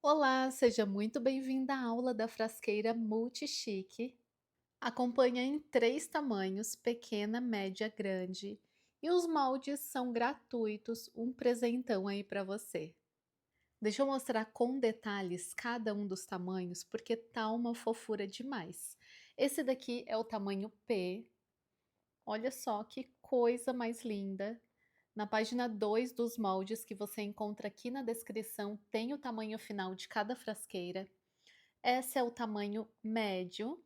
Olá, seja muito bem-vinda à aula da frasqueira Multichique. Acompanha em três tamanhos: pequena, média, grande. E os moldes são gratuitos, um presentão aí para você. Deixa eu mostrar com detalhes cada um dos tamanhos, porque tá uma fofura demais. Esse daqui é o tamanho P. Olha só que coisa mais linda. Na página 2 dos moldes que você encontra aqui na descrição, tem o tamanho final de cada frasqueira. Essa é o tamanho médio,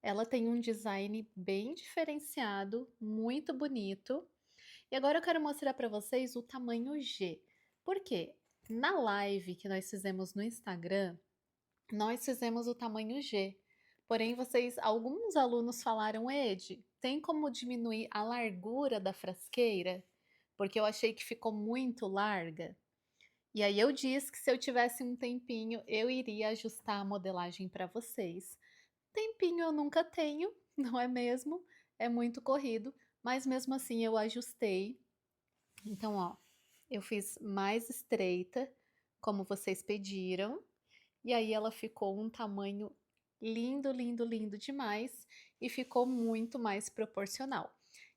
ela tem um design bem diferenciado, muito bonito. E agora eu quero mostrar para vocês o tamanho G. Por quê? Na live que nós fizemos no Instagram, nós fizemos o tamanho G. Porém, alguns alunos falaram: Ed, tem como diminuir a largura da frasqueira? Porque eu achei que ficou muito larga. E aí eu disse que se eu tivesse um tempinho, eu iria ajustar a modelagem para vocês. Tempinho eu nunca tenho, não é mesmo? É muito corrido, mas mesmo assim eu ajustei. Então, ó, eu fiz mais estreita, como vocês pediram, e aí ela ficou um tamanho lindo, lindo, lindo demais e ficou muito mais proporcional.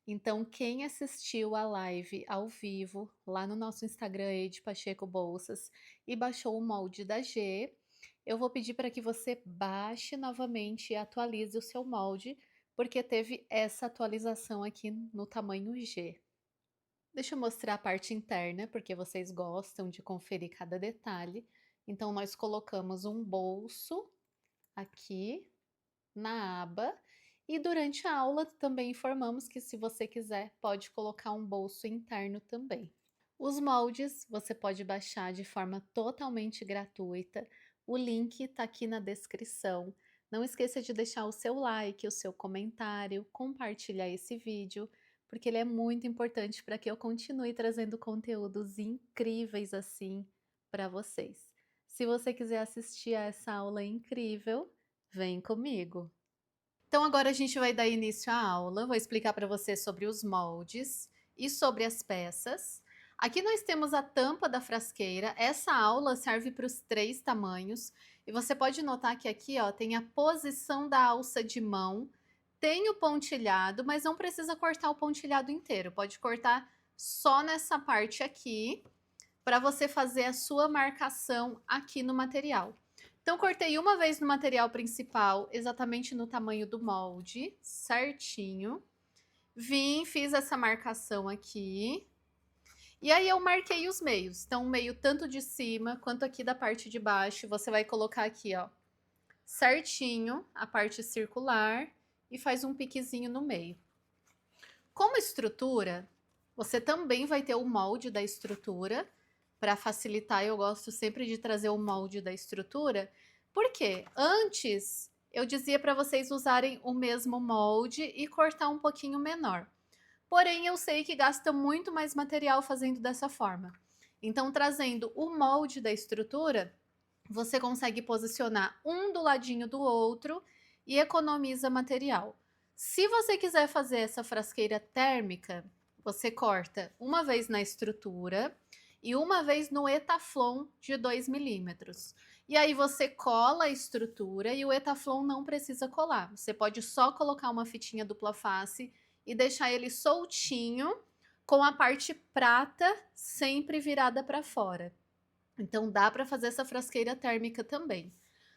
Então, quem assistiu a live ao vivo lá no nosso Instagram, Ed Pacheco Bolsas, e baixou o molde da G, eu vou pedir para que você baixe novamente e atualize o seu molde, porque teve essa atualização aqui no tamanho G. Deixa eu mostrar a parte interna, porque vocês gostam de conferir cada detalhe. Então, nós colocamos um bolso aqui na aba e durante a aula também informamos que se você quiser pode colocar um bolso interno também. Os moldes você pode baixar de forma totalmente gratuita, o link está aqui na descrição. Não esqueça de deixar o seu like, o seu comentário, compartilhar esse vídeo, porque ele é muito importante para que eu continue trazendo conteúdos incríveis assim para vocês. Se você quiser assistir a essa aula incrível, vem comigo! Então agora a gente vai dar início à aula, vou explicar para você sobre os moldes e sobre as peças. Aqui nós temos a tampa da frasqueira, essa aula serve para os três tamanhos, e você pode notar que aqui ó, tem a posição da alça de mão, tem o pontilhado, mas não precisa cortar o pontilhado inteiro, pode cortar só nessa parte aqui, para você fazer a sua marcação aqui no material. Então, cortei uma vez no material principal, exatamente no tamanho do molde, certinho. Vim, fiz essa marcação aqui. E aí eu marquei os meios. Então, o meio tanto de cima quanto aqui da parte de baixo, você vai colocar aqui, ó, certinho a parte circular e faz um piquezinho no meio. Como estrutura, você também vai ter o molde da estrutura. Para facilitar, eu gosto sempre de trazer o molde da estrutura, porque antes eu dizia para vocês usarem o mesmo molde e cortar um pouquinho menor. Porém, eu sei que gasta muito mais material fazendo dessa forma. Então, trazendo o molde da estrutura, você consegue posicionar um do ladinho do outro e economiza material. Se você quiser fazer essa frasqueira térmica, você corta uma vez na estrutura e uma vez no etaflon de 2 milímetros. E aí você cola a estrutura e o etaflon não precisa colar. Você pode só colocar uma fitinha dupla face e deixar ele soltinho com a parte prata sempre virada para fora. Então dá para fazer essa frasqueira térmica também.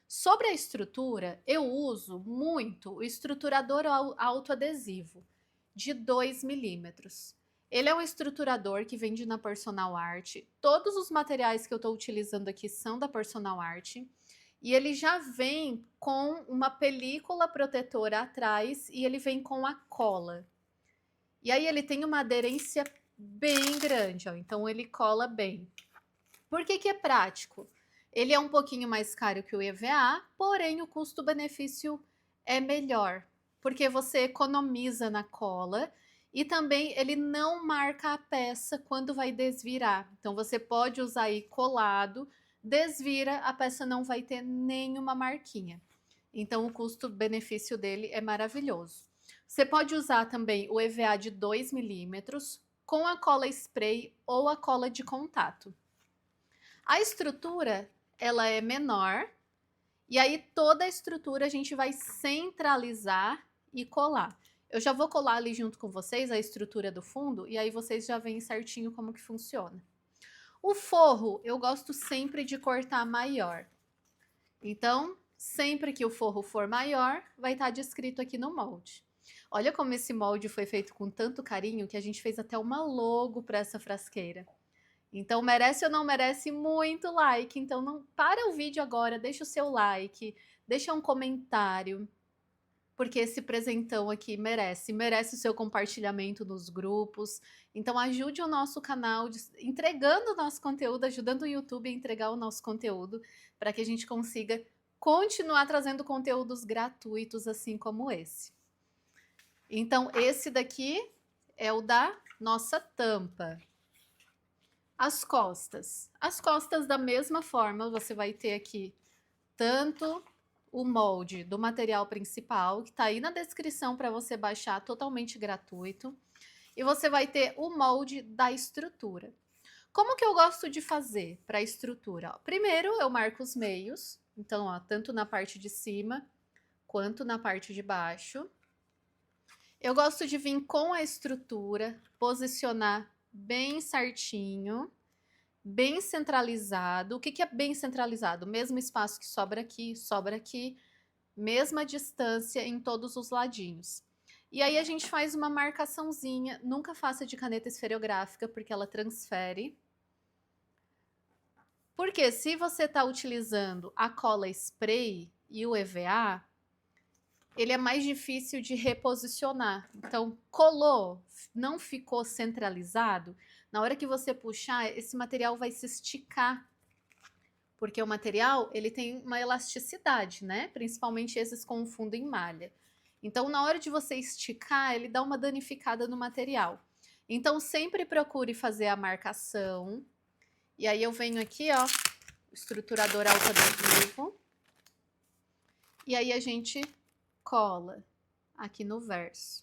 Sobre a estrutura, eu uso muito o estruturador autoadesivo de 2 milímetros. Ele é um estruturador que vende na Personal Art. Todos os materiais que eu estou utilizando aqui são da Personal Art. E ele já vem com uma película protetora atrás e ele vem com a cola. E aí ele tem uma aderência bem grande, ó, então ele cola bem. Por que que é prático? Ele é um pouquinho mais caro que o EVA, porém o custo-benefício é melhor, porque você economiza na cola e também ele não marca a peça quando vai desvirar. Então você pode usar aí colado, desvira, a peça não vai ter nenhuma marquinha. Então o custo-benefício dele é maravilhoso. Você pode usar também o EVA de 2 milímetros com a cola spray ou a cola de contato. A estrutura ela é menor. E aí toda a estrutura a gente vai centralizar e colar. Eu já vou colar ali junto com vocês a estrutura do fundo e aí vocês já veem certinho como que funciona. O forro, eu gosto sempre de cortar maior. Então, sempre que o forro for maior, vai estar descrito aqui no molde. Olha como esse molde foi feito com tanto carinho que a gente fez até uma logo para essa frasqueira. Então, merece ou não merece muito like. Então, não para o vídeo agora, deixa o seu like, deixa um comentário, porque esse presentão aqui merece o seu compartilhamento nos grupos. Então, ajude o nosso canal entregando o nosso conteúdo, ajudando o YouTube a entregar o nosso conteúdo, para que a gente consiga continuar trazendo conteúdos gratuitos assim como esse. Então, esse daqui é o da nossa tampa. As costas. As costas, da mesma forma, você vai ter aqui tanto o molde do material principal, que está aí na descrição para você baixar, totalmente gratuito. E você vai ter o molde da estrutura. Como que eu gosto de fazer para a estrutura? Ó, primeiro, eu marco os meios. Então, ó, tanto na parte de cima, quanto na parte de baixo. Eu gosto de vir com a estrutura, posicionar bem certinho, bem centralizado. O que é bem centralizado? Mesmo espaço que sobra aqui, mesma distância em todos os ladinhos. E aí a gente faz uma marcaçãozinha, nunca faça de caneta esferográfica, porque ela transfere. Porque se você está utilizando a cola spray e o EVA, ele é mais difícil de reposicionar. Então, colou, não ficou centralizado, na hora que você puxar, esse material vai se esticar. Porque o material, ele tem uma elasticidade, né? Principalmente esses com fundo em malha. Então, na hora de você esticar, ele dá uma danificada no material. Então, sempre procure fazer a marcação. E aí eu venho aqui, ó, estruturador autoadesivo. E aí a gente cola aqui no verso.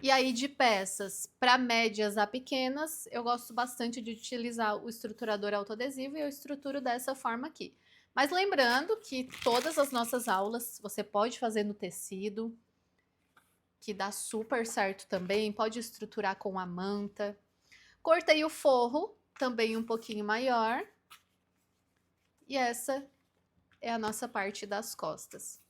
E aí de peças para médias a pequenas, eu gosto bastante de utilizar o estruturador autoadesivo e eu estruturo dessa forma aqui. Mas lembrando que todas as nossas aulas você pode fazer no tecido, que dá super certo também, pode estruturar com a manta. Cortei o forro, também um pouquinho maior. E essa é a nossa parte das costas.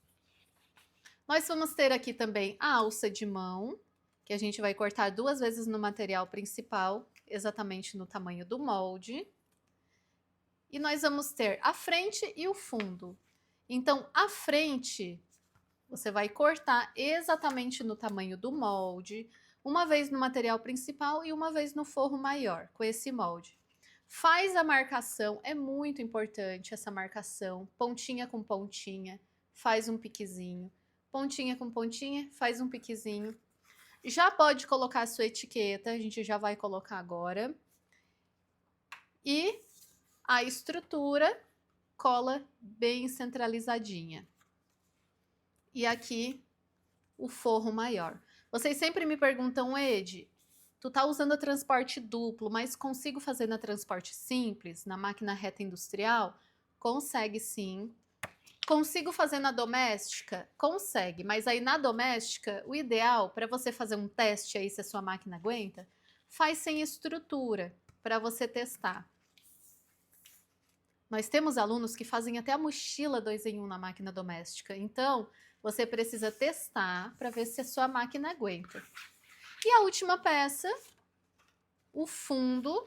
Nós vamos ter aqui também a alça de mão, que a gente vai cortar 2 vezes no material principal, exatamente no tamanho do molde. E nós vamos ter a frente e o fundo. Então, a frente, você vai cortar exatamente no tamanho do molde, uma vez no material principal e uma vez no forro maior, com esse molde. Faz a marcação, é muito importante essa marcação, pontinha com pontinha, faz um piquezinho. Pontinha com pontinha, faz um piquezinho. Já pode colocar a sua etiqueta, a gente já vai colocar agora. E a estrutura cola bem centralizadinha. E aqui o forro maior. Vocês sempre me perguntam, Ed, tu tá usando a transporte duplo, mas consigo fazer na transporte simples, na máquina reta industrial? Consegue sim. Consigo fazer na doméstica? Consegue, mas aí na doméstica, o ideal para você fazer um teste aí se a sua máquina aguenta, faz sem estrutura, para você testar. Nós temos alunos que fazem até a mochila 2 em 1 na máquina doméstica, então você precisa testar para ver se a sua máquina aguenta. E a última peça, o fundo,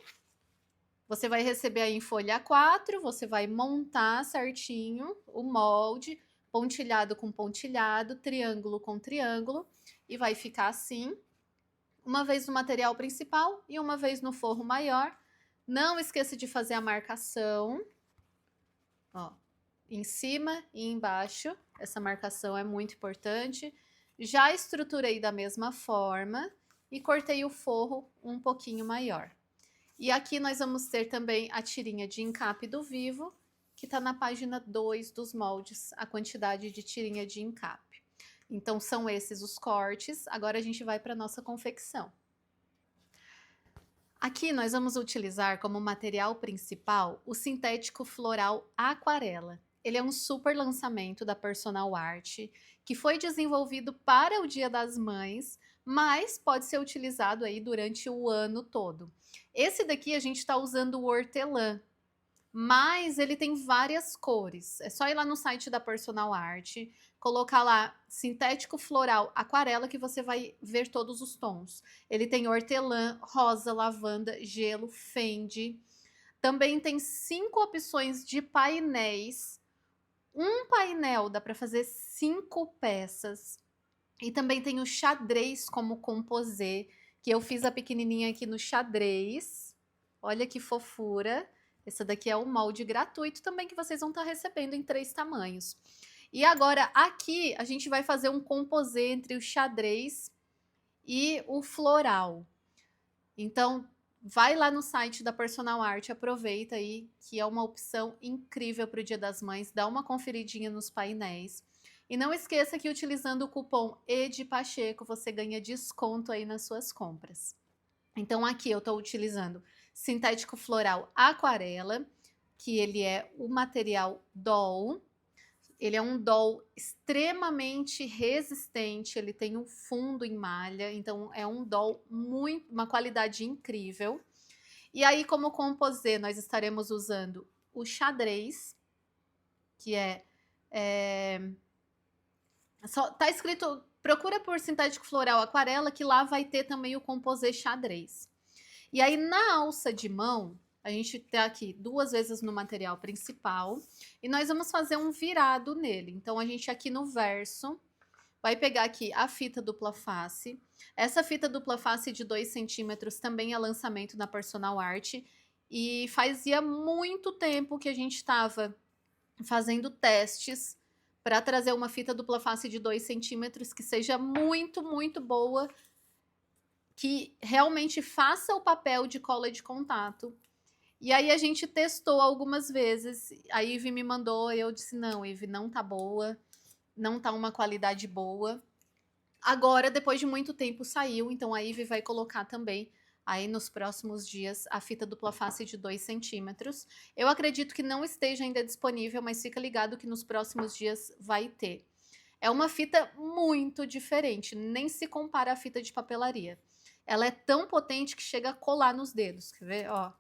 você vai receber aí em folha 4, você vai montar certinho o molde, pontilhado com pontilhado, triângulo com triângulo, e vai ficar assim, uma vez no material principal e uma vez no forro maior. Não esqueça de fazer a marcação, ó, em cima e embaixo, essa marcação é muito importante. Já estruturei da mesma forma e cortei o forro um pouquinho maior. E aqui nós vamos ter também a tirinha de encape do Vivo, que está na página 2 dos moldes, a quantidade de tirinha de encape. Então, são esses os cortes. Agora a gente vai para a nossa confecção. Aqui nós vamos utilizar como material principal o sintético floral aquarela. Ele é um super lançamento da Personal Art, que foi desenvolvido para o Dia das Mães, mas pode ser utilizado aí durante o ano todo. Esse daqui a gente está usando o hortelã, mas ele tem várias cores. É só ir lá no site da Personal Art, colocar lá sintético floral aquarela que você vai ver todos os tons. Ele tem hortelã, rosa, lavanda, gelo, fende. Também tem 5 opções de painéis. Um painel dá para fazer 5 peças. E também tem o xadrez como composê, que eu fiz a pequenininha aqui no xadrez. Olha que fofura. Essa daqui é o molde gratuito também que vocês vão estar recebendo em 3 tamanhos. E agora aqui a gente vai fazer um composê entre o xadrez e o floral. Então vai lá no site da Personal Art, aproveita aí que é uma opção incrível para o Dia das Mães, dá uma conferidinha nos painéis. E não esqueça que utilizando o cupom EDPACHECO você ganha desconto aí nas suas compras. Então aqui eu estou utilizando sintético floral aquarela, que ele é o material doll. Ele é um doll extremamente resistente, ele tem um fundo em malha, então é um doll muito, uma qualidade incrível. E aí como composê nós estaremos usando o xadrez, que tá escrito, procura por sintético floral aquarela, que lá vai ter também o composê xadrez. E aí na alça de mão, a gente tá aqui 2 vezes no material principal e nós vamos fazer um virado nele. Então a gente aqui no verso vai pegar aqui a fita dupla face. Essa fita dupla face de 2 centímetros também é lançamento na Personal Art e fazia muito tempo que a gente estava fazendo testes para trazer uma fita dupla face de 2 centímetros que seja muito, muito boa, que realmente faça o papel de cola de contato. E aí a gente testou algumas vezes, a Ivy me mandou, eu disse, não, Ivy, não tá boa, não tá uma qualidade boa. Agora, depois de muito tempo, saiu, então a Ivy vai colocar também, aí nos próximos dias, a fita dupla face de 2 centímetros. Eu acredito que não esteja ainda disponível, mas fica ligado que nos próximos dias vai ter. É uma fita muito diferente, nem se compara à fita de papelaria. Ela é tão potente que chega a colar nos dedos, quer ver? Ó,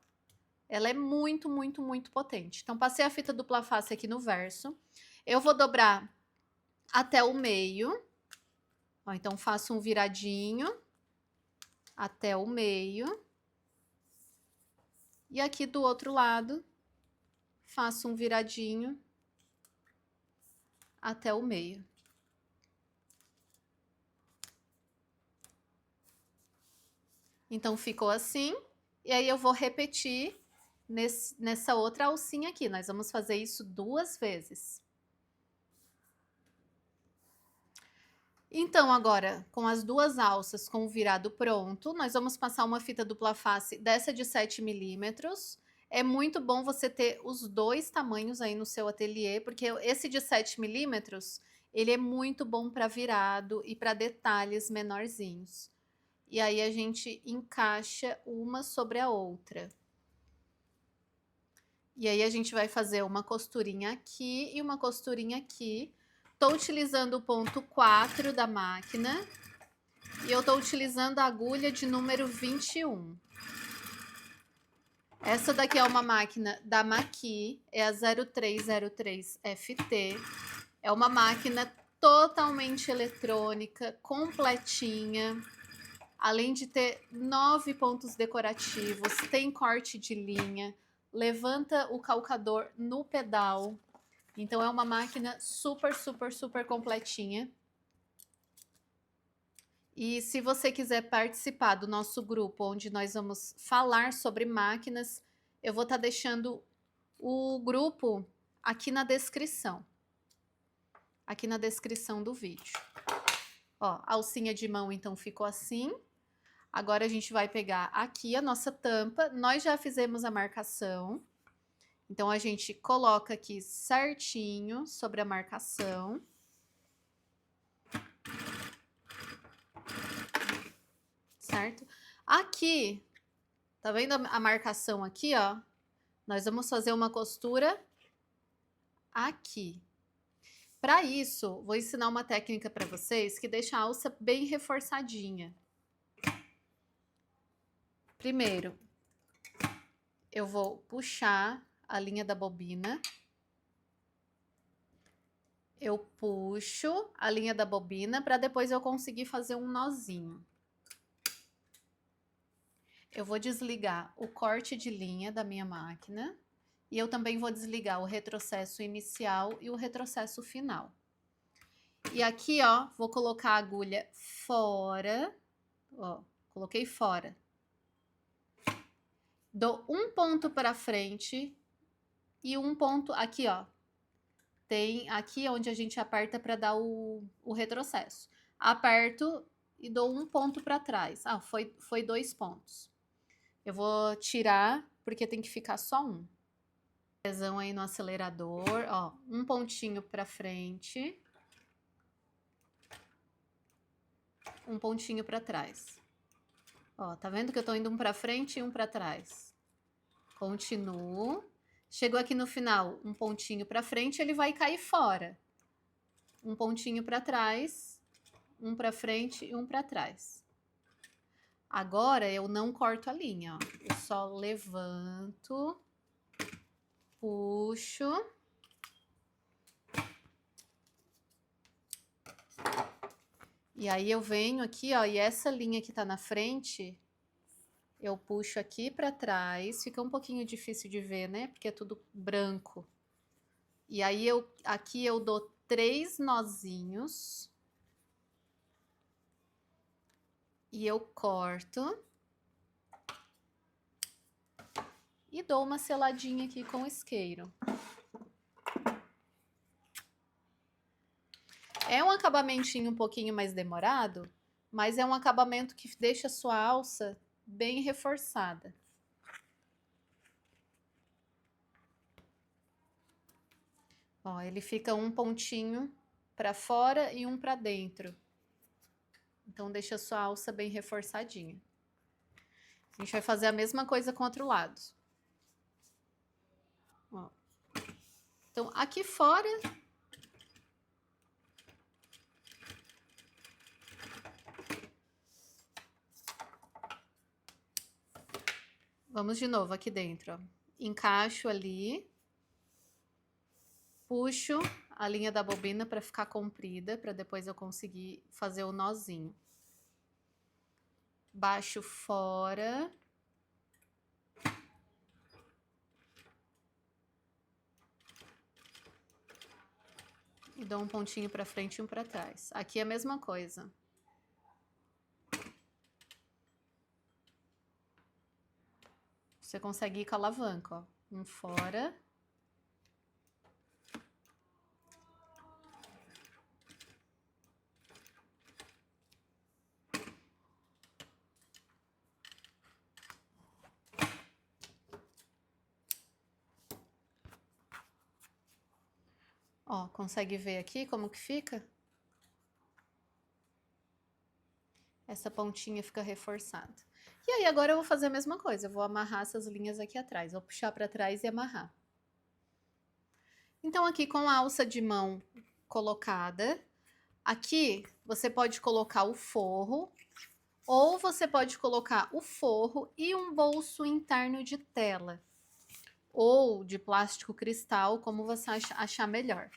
ela é muito, muito, muito potente. Então, passei a fita dupla face aqui no verso. Eu vou dobrar até o meio. Ó, então, faço um viradinho até o meio. E aqui do outro lado, faço um viradinho até o meio. Então, ficou assim. E aí, eu vou repetir nessa outra alcinha aqui. Nós vamos fazer isso 2 vezes. Então, agora, com as 2 alças com o virado pronto, nós vamos passar uma fita dupla face dessa de 7 milímetros. É muito bom você ter os 2 tamanhos aí no seu ateliê, porque esse de 7 milímetros, ele é muito bom para virado e para detalhes menorzinhos. E aí a gente encaixa uma sobre a outra. E aí a gente vai fazer uma costurinha aqui e uma costurinha aqui. Tô utilizando o ponto 4 da máquina e eu tô utilizando a agulha de número 21. Essa daqui é uma máquina da Maqui, é a 0303 FT. É uma máquina totalmente eletrônica, completinha. Além de ter 9 pontos decorativos, tem corte de linha, levanta o calcador no pedal. Então é uma máquina super, super, super completinha. E se você quiser participar do nosso grupo, onde nós vamos falar sobre máquinas, eu vou estar deixando o grupo aqui na descrição. Aqui na descrição do vídeo. Ó, a alcinha de mão então ficou assim. Agora a gente vai pegar aqui a nossa tampa. Nós já fizemos a marcação. Então a gente coloca aqui certinho sobre a marcação. Certo? Aqui Tá vendo a marcação aqui, ó? Nós vamos fazer uma costura aqui. Para isso, vou ensinar uma técnica para vocês que deixa a alça bem reforçadinha. Primeiro, eu vou puxar a linha da bobina. Eu puxo a linha da bobina para depois eu conseguir fazer um nozinho. Eu vou desligar o corte de linha da minha máquina e eu também vou desligar o retrocesso inicial e o retrocesso final. E aqui, ó, vou colocar a agulha fora, ó, coloquei fora. Dou um ponto para frente e um ponto aqui, ó. Tem aqui onde a gente aperta para dar o retrocesso. Aperto e dou um ponto para trás. Ah, foi 2 pontos. Eu vou tirar, porque tem que ficar só um. Pressão aí no acelerador, ó, um pontinho para frente. Um pontinho para trás. Ó, tá vendo que eu tô indo um para frente e um para trás? Continuo. Chegou aqui no final, um pontinho para frente, ele vai cair fora. Um pontinho para trás, um para frente e um para trás. Agora eu não corto a linha, ó. Eu só levanto, puxo. E aí eu venho aqui, ó, e essa linha que tá na frente, eu puxo aqui para trás. Fica um pouquinho difícil de ver, né? Porque é tudo branco. E aí aqui eu dou 3 nozinhos. E eu corto. E dou uma seladinha aqui com o isqueiro. É um acabamentinho um pouquinho mais demorado, mas é um acabamento que deixa a sua alça bem reforçada. Ó, ele fica um pontinho para fora e um para dentro. Então, deixa a sua alça bem reforçadinha. A gente vai fazer a mesma coisa com o outro lado. Ó. Então, aqui fora... Vamos de novo aqui dentro, ó. Encaixo ali. Puxo a linha da bobina para ficar comprida, para depois eu conseguir fazer o nozinho. Baixo fora. E dou um pontinho para frente e um para trás. Aqui é a mesma coisa. Você consegue ir com a alavanca, ó. Um fora. Ó, consegue ver aqui como que fica? Essa pontinha fica reforçada. E aí, agora eu vou fazer a mesma coisa. Eu vou amarrar essas linhas aqui atrás. Vou puxar para trás e amarrar. Então, aqui com a alça de mão colocada, aqui você pode colocar o forro, ou você pode colocar o forro e um bolso interno de tela, ou de plástico cristal, como você achar melhor.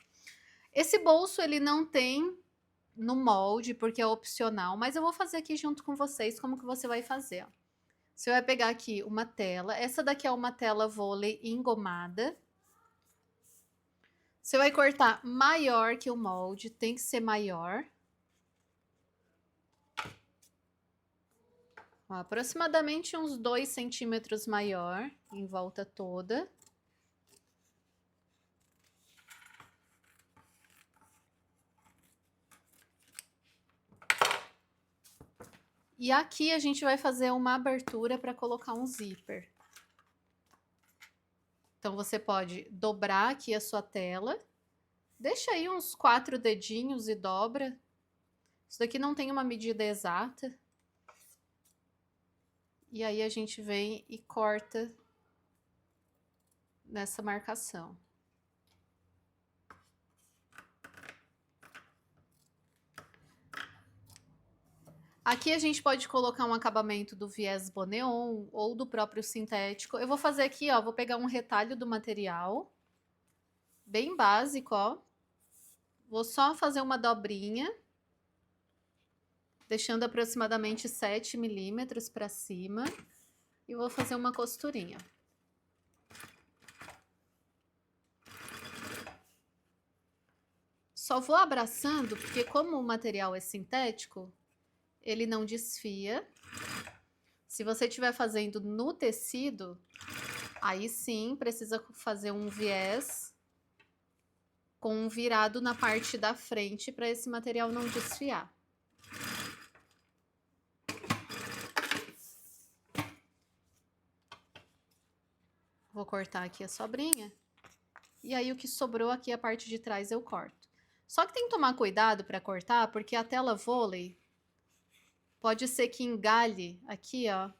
Esse bolso, ele não tem no molde, porque é opcional, mas eu vou fazer aqui junto com vocês como que você vai fazer, ó. Você vai pegar aqui uma tela, essa daqui é uma tela vôlei engomada. Você vai cortar maior que o molde, tem que ser maior. Ó, aproximadamente uns 2 centímetros maior, em volta toda. E aqui a gente vai fazer uma abertura para colocar um zíper. Então, você pode dobrar aqui a sua tela. Deixa aí uns 4 dedinhos e dobra. Isso daqui não tem uma medida exata. E aí a gente vem e corta nessa marcação. Aqui a gente pode colocar um acabamento do viés Boneon ou do próprio sintético. Eu vou fazer aqui, ó, vou pegar um retalho do material, bem básico, ó. Vou só fazer uma dobrinha, deixando aproximadamente 7 milímetros para cima, e vou fazer uma costurinha. Só vou abraçando, porque como o material é sintético, ele não desfia. Se você estiver fazendo no tecido, aí sim precisa fazer um viés com um virado na parte da frente para esse material não desfiar. Vou cortar aqui a sobrinha. E aí o que sobrou aqui, a parte de trás, eu corto. Só que tem que tomar cuidado para cortar, porque a tela vôlei pode ser que engalhe aqui, ó,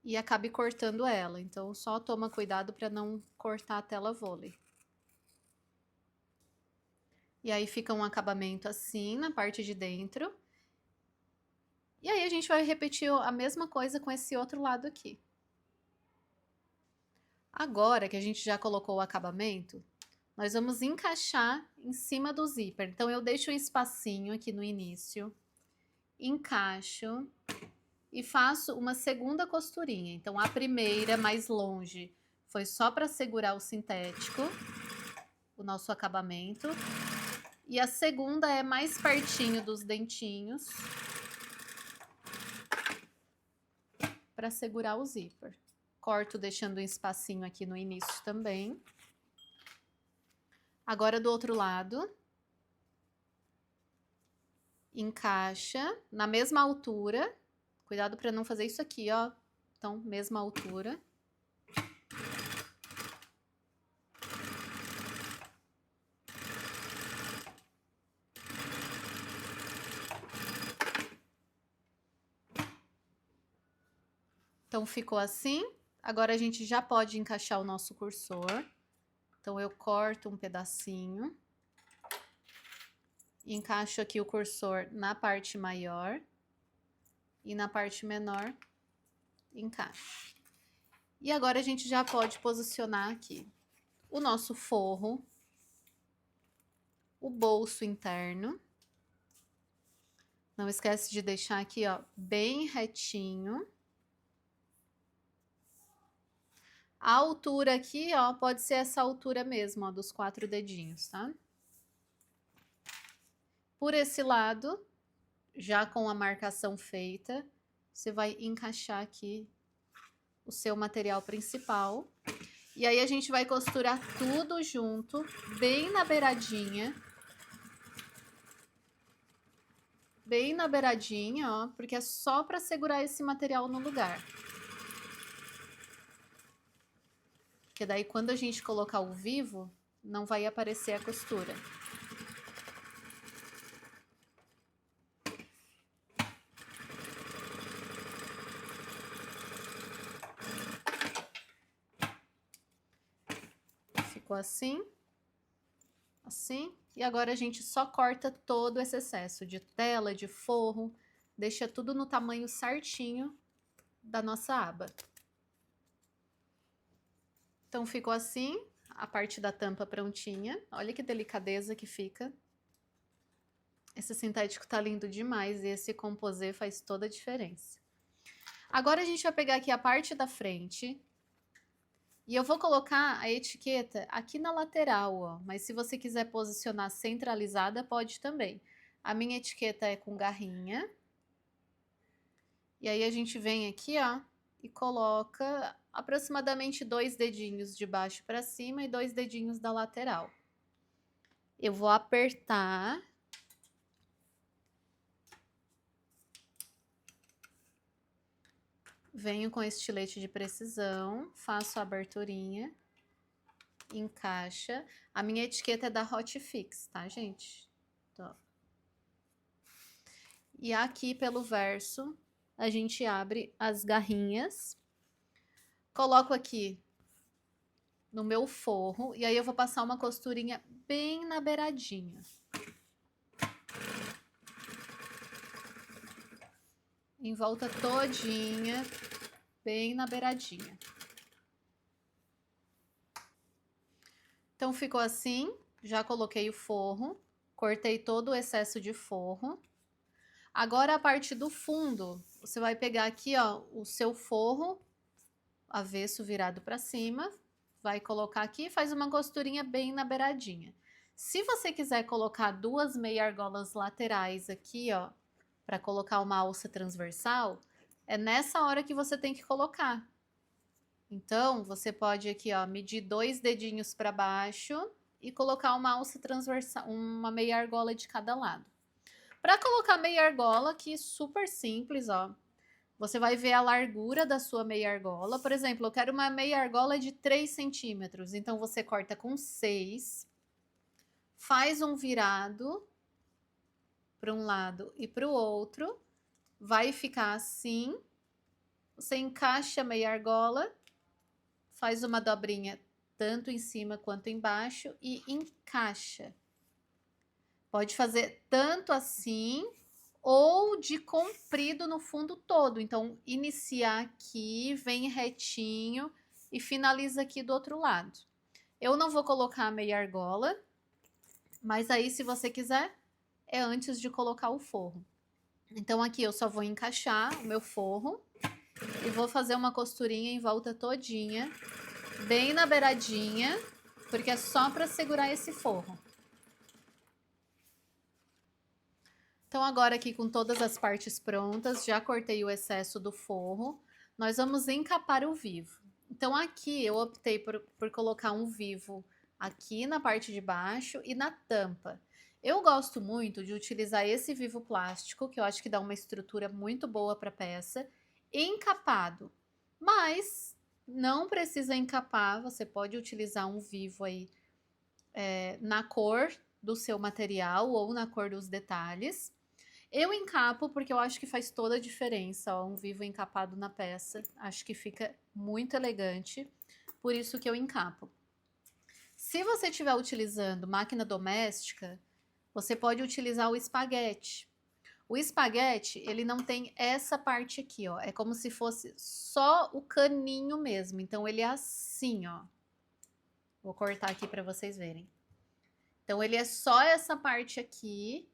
e acabe cortando ela. Então só toma cuidado para não cortar a tela vôlei. E aí fica um acabamento assim na parte de dentro. E aí a gente vai repetir a mesma coisa com esse outro lado aqui. Agora que a gente já colocou o acabamento, nós vamos encaixar em cima do zíper. Então eu deixo um espacinho aqui no início, encaixo e faço uma segunda costurinha. Então a primeira, mais longe, foi só para segurar o sintético, o nosso acabamento. E a segunda é mais pertinho dos dentinhos, para segurar o zíper. Corto deixando um espacinho aqui no início também. Agora do outro lado. Encaixa na mesma altura. Cuidado para não fazer isso aqui, ó. Então, mesma altura. Então, ficou assim. Agora a gente já pode encaixar o nosso cursor. Então, eu corto um pedacinho. Encaixo aqui o cursor na parte maior. E na parte menor, encaixo. E agora a gente já pode posicionar aqui o nosso forro, o bolso interno. Não esquece de deixar aqui, ó, bem retinho. A altura aqui, ó, pode ser essa altura mesmo, ó, dos 4 dedinhos, tá? Por esse lado, já com a marcação feita, você vai encaixar aqui o seu material principal. E aí a gente vai costurar tudo junto, bem na beiradinha. Bem na beiradinha, ó, porque é só para segurar esse material no lugar. Porque daí quando a gente colocar o vivo, não vai aparecer a costura. Ficou assim. Assim. E agora a gente só corta todo esse excesso de tela, de forro. Deixa tudo no tamanho certinho da nossa aba. Então ficou assim, a parte da tampa prontinha. Olha que delicadeza que fica. Esse sintético tá lindo demais e esse composê faz toda a diferença. Agora a gente vai pegar aqui a parte da frente e eu vou colocar a etiqueta aqui na lateral, ó. Mas se você quiser posicionar centralizada, pode também. A minha etiqueta é com garrinha. E aí a gente vem aqui, ó, e coloca aproximadamente 2 dedinhos de baixo para cima e 2 dedinhos da lateral. Eu vou apertar. Venho com estilete de precisão, faço a aberturinha, encaixa. A minha etiqueta é da Hot Fix, tá, gente? Então, e aqui pelo verso, a gente abre as garrinhas. Coloco aqui no meu forro e aí eu vou passar uma costurinha bem na beiradinha. Em volta todinha, bem na beiradinha. Então ficou assim, já coloquei o forro, cortei todo o excesso de forro. Agora a parte do fundo, você vai pegar aqui, ó, o seu forro avesso virado para cima, vai colocar aqui e faz uma costurinha bem na beiradinha. Se você quiser colocar 2 meia argolas laterais aqui, ó, para colocar uma alça transversal, é nessa hora que você tem que colocar. Então, você pode aqui, ó, medir 2 dedinhos para baixo e colocar uma alça transversal, uma meia argola de cada lado. Para colocar meia argola, aqui super simples, ó. Você vai ver a largura da sua meia argola. Por exemplo, eu quero uma meia argola de 3 centímetros. Então, você corta com 6, faz um virado para um lado e para o outro. Vai ficar assim. Você encaixa a meia argola, faz uma dobrinha tanto em cima quanto embaixo e encaixa. Pode fazer tanto assim ou de comprido no fundo todo. Então, iniciar aqui, vem retinho e finaliza aqui do outro lado. Eu não vou colocar a meia argola, mas aí, se você quiser, é antes de colocar o forro. Então, aqui eu só vou encaixar o meu forro e vou fazer uma costurinha em volta todinha, bem na beiradinha, porque é só para segurar esse forro. Então, agora aqui com todas as partes prontas, já cortei o excesso do forro, nós vamos encapar o vivo. Então, aqui eu optei por colocar um vivo aqui na parte de baixo e na tampa. Eu gosto muito de utilizar esse vivo plástico, que eu acho que dá uma estrutura muito boa para a peça, encapado. Mas não precisa encapar, você pode utilizar um vivo aí na cor do seu material ou na cor dos detalhes. Eu encapo porque eu acho que faz toda a diferença, ó, um vivo encapado na peça. Acho que fica muito elegante, por isso que eu encapo. Se você estiver utilizando máquina doméstica, você pode utilizar o espaguete. O espaguete, ele não tem essa parte aqui, ó. É como se fosse só o caninho mesmo. Então, ele é assim, ó. Vou cortar aqui para vocês verem. Então, ele é só essa parte aqui.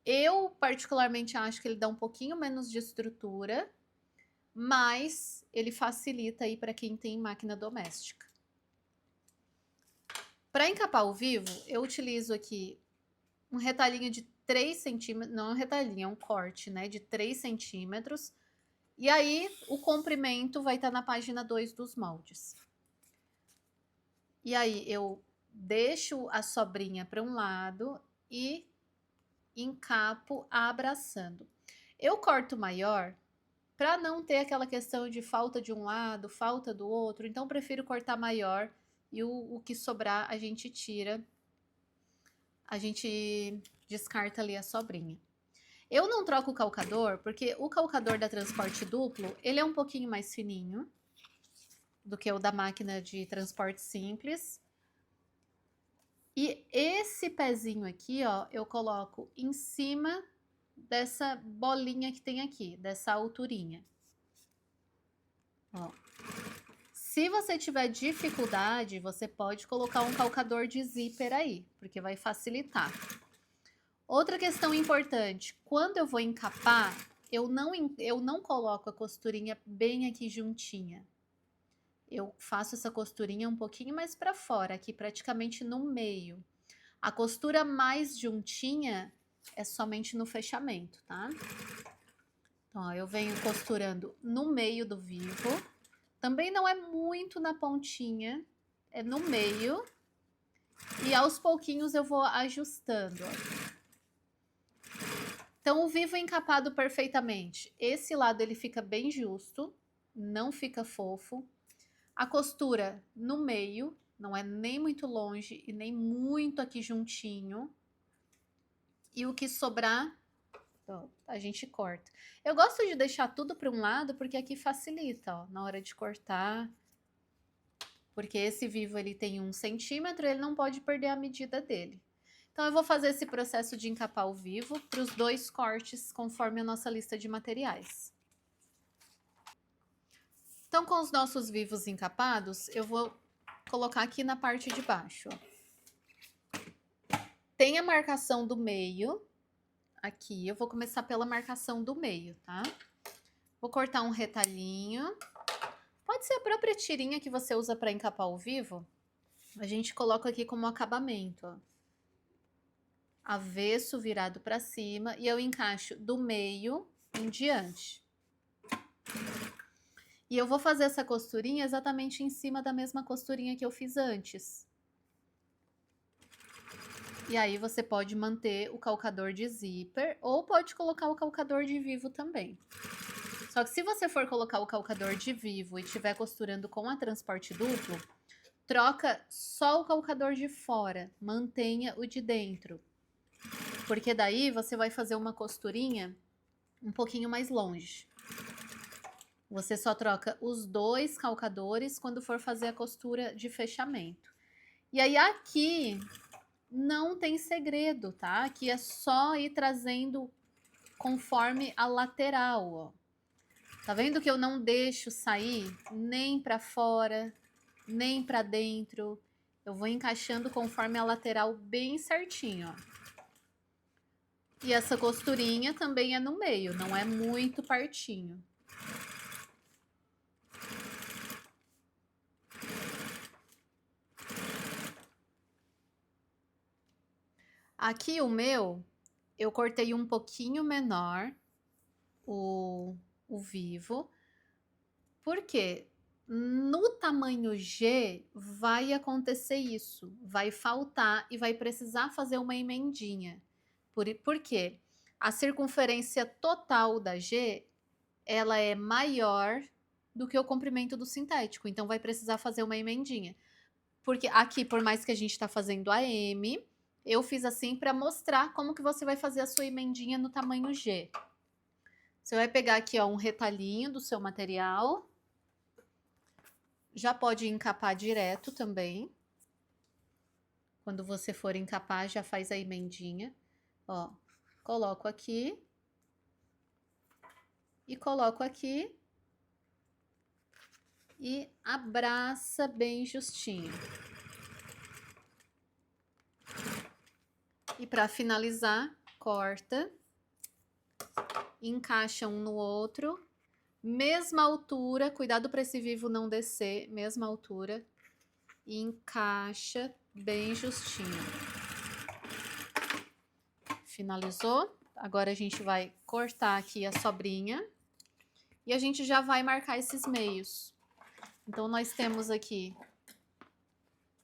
Eu, particularmente, acho que ele dá um pouquinho menos de estrutura, mas ele facilita aí para quem tem máquina doméstica. Para encapar o vivo, eu utilizo aqui um retalhinho de 3 centímetros, não é um retalhinho, é um corte, né, de 3 centímetros. E aí, o comprimento vai estar na página 2 dos moldes. E aí, eu deixo a sobrinha para um lado e encapo abraçando. Eu corto maior para não ter aquela questão de falta de um lado, falta do outro, então prefiro cortar maior e o que sobrar a gente tira, a gente descarta ali a sobrinha. Eu não troco o calcador, porque o calcador da transporte duplo, ele é um pouquinho mais fininho do que o da máquina de transporte simples. E esse pezinho aqui, ó, eu coloco em cima dessa bolinha que tem aqui, dessa alturinha. Ó. Se você tiver dificuldade, você pode colocar um calcador de zíper aí, porque vai facilitar. Outra questão importante, quando eu vou encapar, eu não coloco a costurinha bem aqui juntinha. Eu faço essa costurinha um pouquinho mais para fora, aqui praticamente no meio. A costura mais juntinha é somente no fechamento, tá? Então, ó, eu venho costurando no meio do vivo. Também não é muito na pontinha, é no meio. E aos pouquinhos eu vou ajustando, ó. Então, o vivo encapado perfeitamente. Esse lado ele fica bem justo, não fica fofo. A costura no meio, não é nem muito longe e nem muito aqui juntinho. E o que sobrar, Ó, a gente corta. Eu gosto de deixar tudo para um lado, porque aqui facilita, ó, na hora de cortar. Porque esse vivo ele tem 1 centímetro, ele não pode perder a medida dele. Então eu vou fazer esse processo de encapar o vivo para os 2 cortes, conforme a nossa lista de materiais. Então, com os nossos vivos encapados, eu vou colocar aqui na parte de baixo, ó. Tem a marcação do meio, aqui, eu vou começar pela marcação do meio, tá? Vou cortar um retalhinho. Pode ser a própria tirinha que você usa para encapar o vivo. A gente coloca aqui como acabamento, ó. Avesso virado para cima e eu encaixo do meio em diante. E eu vou fazer essa costurinha exatamente em cima da mesma costurinha que eu fiz antes. E aí você pode manter o calcador de zíper ou pode colocar o calcador de vivo também. Só que se você for colocar o calcador de vivo e estiver costurando com a transporte duplo, troca só o calcador de fora, mantenha o de dentro. Porque daí você vai fazer uma costurinha um pouquinho mais longe. Você só troca os 2 calcadores quando for fazer a costura de fechamento. E aí aqui não tem segredo, tá? Aqui é só ir trazendo conforme a lateral, ó. Tá vendo que eu não deixo sair nem para fora, nem para dentro? Eu vou encaixando conforme a lateral bem certinho, ó. E essa costurinha também é no meio, não é muito partinho. Aqui o meu, eu cortei um pouquinho menor o vivo. Por quê? No tamanho G vai acontecer isso, vai faltar e vai precisar fazer uma emendinha. Por quê? A circunferência total da G, ela é maior do que o comprimento do sintético, então vai precisar fazer uma emendinha. Porque aqui, por mais que a gente está fazendo a M, eu fiz assim para mostrar como que você vai fazer a sua emendinha no tamanho G. Você vai pegar aqui, ó, um retalhinho do seu material. Já pode encapar direto também. Quando você for encapar, já faz a emendinha. Ó, coloco aqui. E coloco aqui. E abraça bem justinho. E para finalizar, corta. Encaixa um no outro. Mesma altura, cuidado para esse vivo não descer, mesma altura. E encaixa bem justinho. Finalizou? Agora a gente vai cortar aqui a sobrinha. E a gente já vai marcar esses meios. Então, nós temos aqui,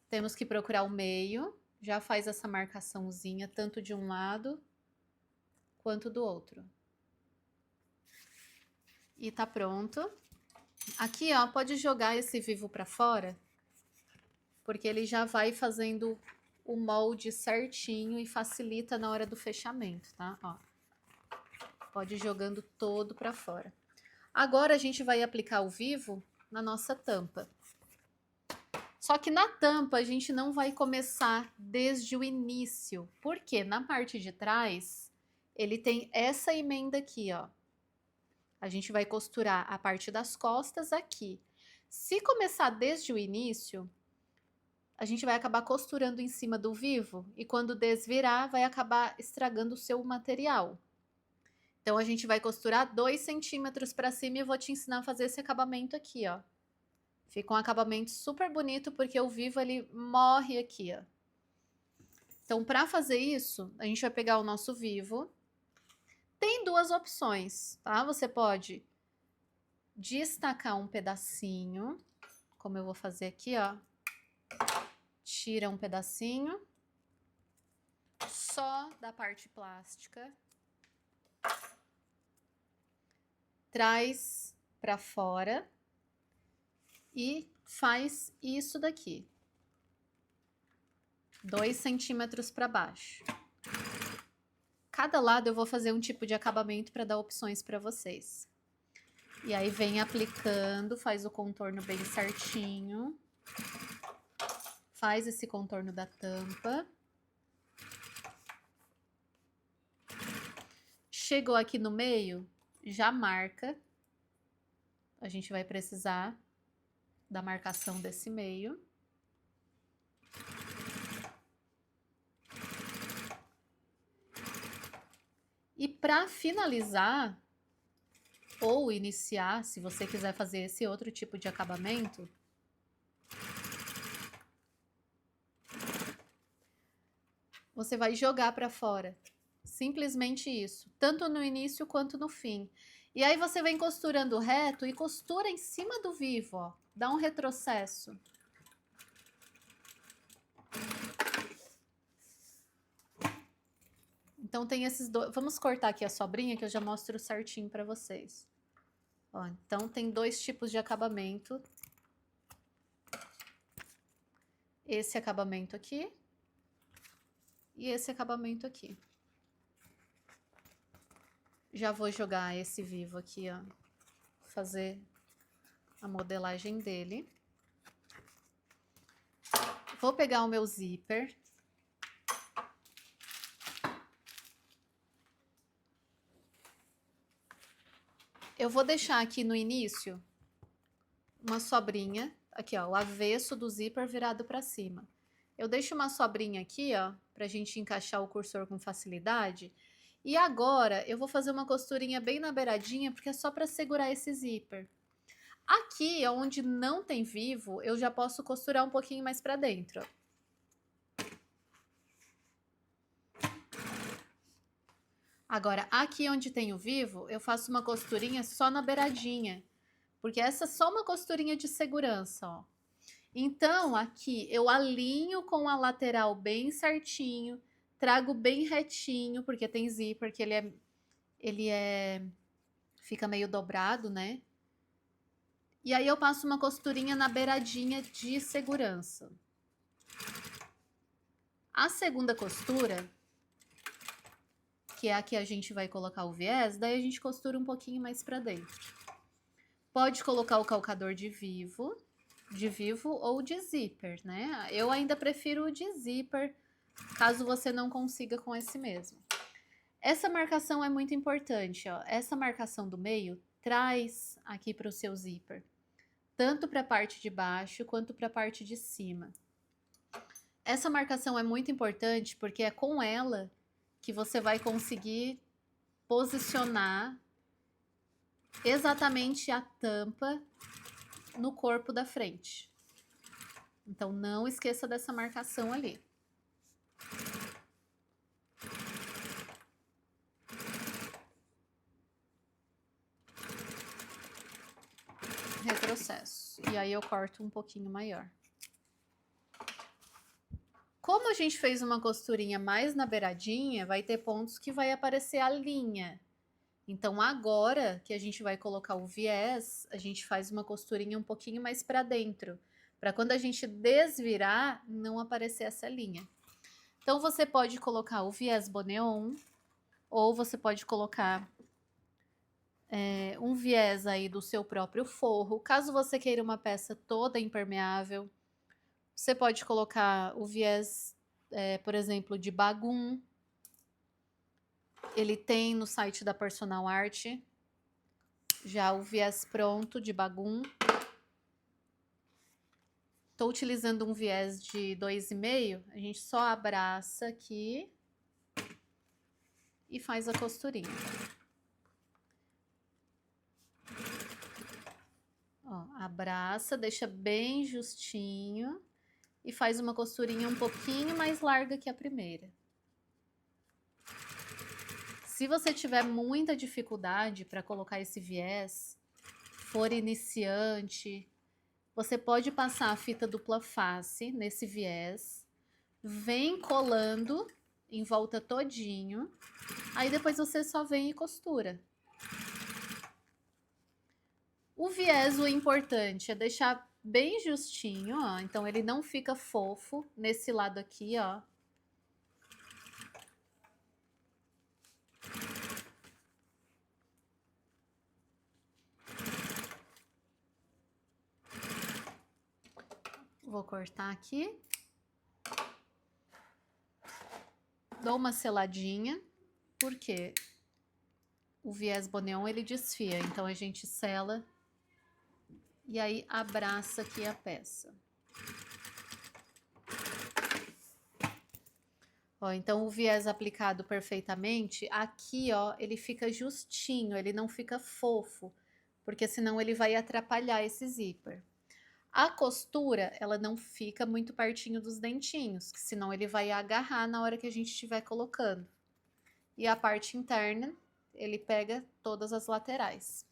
temos que procurar o meio. Já faz essa marcaçãozinha, tanto de um lado, quanto do outro. E tá pronto. Aqui, ó, pode jogar esse vivo pra fora, porque ele já vai fazendo o molde certinho e facilita na hora do fechamento, tá? Ó, pode ir jogando todo pra fora. Agora a gente vai aplicar o vivo na nossa tampa. Só que na tampa a gente não vai começar desde o início, porque na parte de trás ele tem essa emenda aqui, ó. A gente vai costurar a parte das costas aqui. Se começar desde o início, a gente vai acabar costurando em cima do vivo e quando desvirar vai acabar estragando o seu material. Então a gente vai costurar 2 centímetros para cima e eu vou te ensinar a fazer esse acabamento aqui, ó. Fica um acabamento super bonito porque o vivo ele morre aqui, ó. Então, para fazer isso, a gente vai pegar o nosso vivo. Tem 2 opções, tá? Você pode destacar um pedacinho, como eu vou fazer aqui, ó. Tira um pedacinho só da parte plástica. Traz para fora e faz isso daqui. 2 centímetros para baixo. cada lado eu vou fazer um tipo de acabamento para dar opções para vocês. E aí vem aplicando, faz o contorno bem certinho. Faz esse contorno da tampa. Chegou aqui no meio, já marca. A gente vai precisar da marcação desse meio. E para finalizar, ou iniciar, se você quiser fazer esse outro tipo de acabamento, você vai jogar para fora. Simplesmente isso, tanto no início quanto no fim. E aí você vem costurando reto e costura em cima do vivo, ó. Dá um retrocesso. Então tem esses dois. Vamos cortar aqui a sobrinha que eu já mostro certinho para vocês. Ó, então tem dois tipos de acabamento. Esse acabamento aqui e esse acabamento aqui. Já vou jogar esse vivo aqui, ó, fazer a modelagem dele. Vou pegar o meu zíper. Eu vou deixar aqui no início uma sobrinha, aqui ó, o avesso do zíper virado para cima. Eu deixo uma sobrinha aqui, ó, pra gente encaixar o cursor com facilidade. E agora eu vou fazer uma costurinha bem na beiradinha, porque é só para segurar esse zíper. Aqui, onde não tem vivo, eu já posso costurar um pouquinho mais para dentro, ó. Agora, aqui onde tem o vivo, eu faço uma costurinha só na beiradinha, porque essa é só uma costurinha de segurança, ó. Então, aqui eu alinho com a lateral bem certinho, trago bem retinho, porque tem zíper que fica meio dobrado, né? E aí eu passo uma costurinha na beiradinha de segurança. A segunda costura, que é a que a gente vai colocar o viés, daí a gente costura um pouquinho mais para dentro. Pode colocar o calcador de vivo ou de zíper, né? Eu ainda prefiro o de zíper, caso você não consiga com esse mesmo. Essa marcação é muito importante, ó. Essa marcação do meio traz aqui para o seu zíper, tanto para a parte de baixo quanto para a parte de cima. Essa marcação é muito importante porque é com ela que você vai conseguir posicionar exatamente a tampa no corpo da frente. Então, não esqueça dessa marcação ali. Retrocesso. E aí eu corto um pouquinho maior. Como a gente fez uma costurinha mais na beiradinha, vai ter pontos que vai aparecer a linha. Então, agora que a gente vai colocar o viés, a gente faz uma costurinha um pouquinho mais para dentro, para quando a gente desvirar, não aparecer essa linha. Então, você pode colocar o viés boneon, ou você pode colocar um viés aí do seu próprio forro. Caso você queira uma peça toda impermeável, você pode colocar o viés, por exemplo, de bagum. Ele tem no site da Personal Art já o viés pronto de bagum. Estou utilizando um viés de 2,5. A gente só abraça aqui e faz a costurinha. Ó, abraça, deixa bem justinho e faz uma costurinha um pouquinho mais larga que a primeira. Se você tiver muita dificuldade para colocar esse viés, for iniciante, você pode passar a fita dupla face nesse viés, vem colando em volta todinho, aí depois você só vem e costura. O viés, o importante é deixar bem justinho, ó, então ele não fica fofo nesse lado aqui, ó. Vou cortar aqui. Dou uma seladinha, porque o viés bonéon ele desfia, então a gente sela e aí abraça aqui a peça. Ó, então o viés aplicado perfeitamente, aqui ó, ele fica justinho, ele não fica fofo, porque senão ele vai atrapalhar esse zíper. A costura, ela não fica muito pertinho dos dentinhos, senão ele vai agarrar na hora que a gente estiver colocando. E a parte interna, ele pega todas as laterais.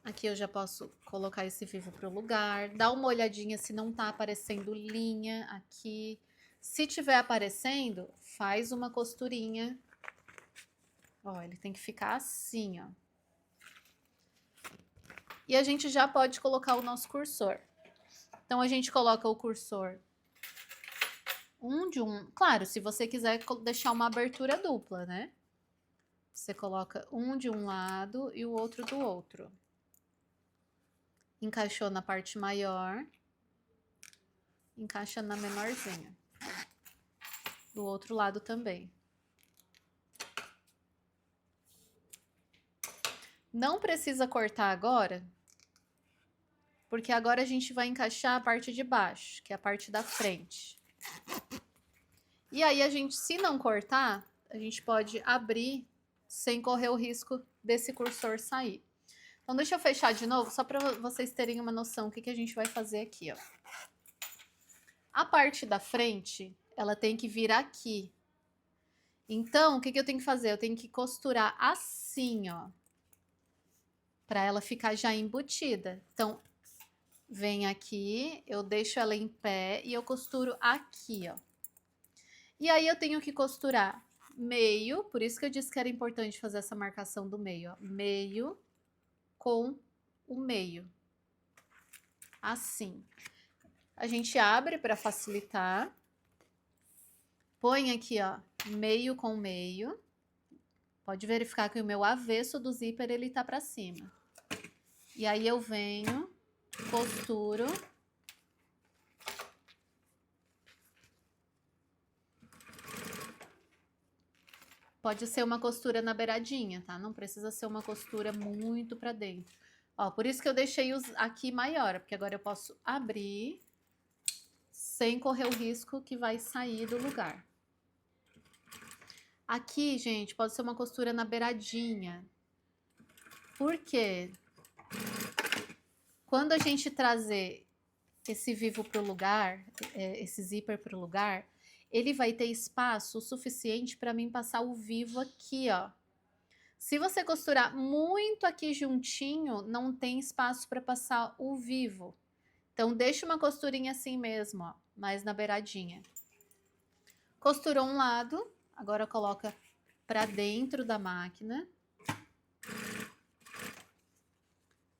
Aqui eu já posso colocar esse vivo para o lugar, dá uma olhadinha se não tá aparecendo linha aqui. Se tiver aparecendo, faz uma costurinha. Ó, ele tem que ficar assim, ó. E a gente já pode colocar o nosso cursor. Então, a gente coloca o cursor Claro, se você quiser deixar uma abertura dupla, né? Você coloca um de um lado e o outro do outro. Encaixou na parte maior. Encaixa na menorzinha. Do outro lado também. Não precisa cortar agora, porque agora a gente vai encaixar a parte de baixo, que é a parte da frente. E aí a gente, se não cortar, a gente pode abrir sem correr o risco desse cursor sair. Então deixa eu fechar de novo, só para vocês terem uma noção do que a gente vai fazer aqui, ó. A parte da frente, ela tem que vir aqui. Então, o que eu tenho que fazer? Eu tenho que costurar assim, ó, para ela ficar já embutida. Então, vem aqui, eu deixo ela em pé e eu costuro aqui, ó. E aí eu tenho que costurar meio, por isso que eu disse que era importante fazer essa marcação do meio, ó. Meio com o meio. Assim. A gente abre para facilitar. Põe aqui, ó, meio com meio. Pode verificar que o meu avesso do zíper, ele tá para cima. E aí eu venho, costuro. Pode ser uma costura na beiradinha, tá? Não precisa ser uma costura muito para dentro. Ó, por isso que eu deixei os aqui maior, porque agora eu posso abrir sem correr o risco que vai sair do lugar. Aqui, gente, pode ser uma costura na beiradinha. Por quê? Quando a gente trazer esse vivo para o lugar, esse zíper para o lugar, ele vai ter espaço suficiente para mim passar o vivo aqui, ó. Se você costurar muito aqui juntinho, não tem espaço para passar o vivo. Então, deixa uma costurinha assim mesmo, ó, mais na beiradinha. Costurou um lado, agora coloca para dentro da máquina.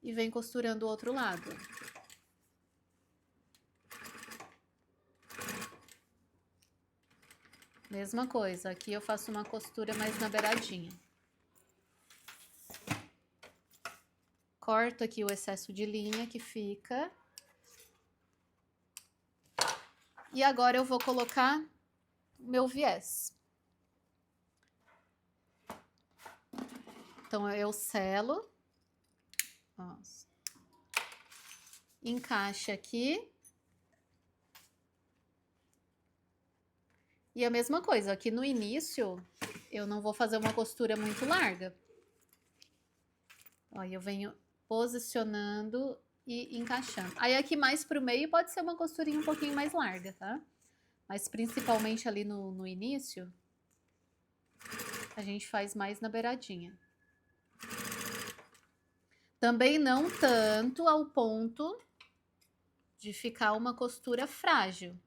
E vem costurando o outro lado. Mesma coisa, aqui eu faço uma costura mais na beiradinha. Corto aqui o excesso de linha que fica. E agora eu vou colocar o meu viés. Então, eu selo. Nossa. Encaixa aqui. E a mesma coisa, aqui no início, eu não vou fazer uma costura muito larga. Ó, eu venho posicionando e encaixando. Aí aqui mais pro meio pode ser uma costurinha um pouquinho mais larga, tá? Mas principalmente ali no início, a gente faz mais na beiradinha. Também não tanto ao ponto de ficar uma costura frágil.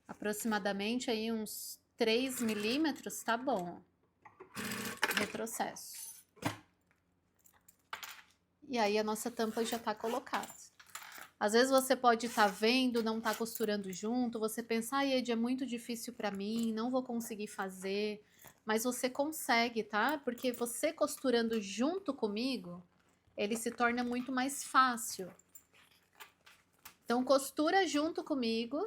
Aproximadamente aí uns 3 milímetros, tá bom. Retrocesso. E aí a nossa tampa já tá colocada. Às vezes você pode estar vendo, não tá costurando junto, você pensa, ai, Ed, é muito difícil para mim, não vou conseguir fazer. Mas você consegue, tá? Porque você costurando junto comigo, ele se torna muito mais fácil. Então, costura junto comigo,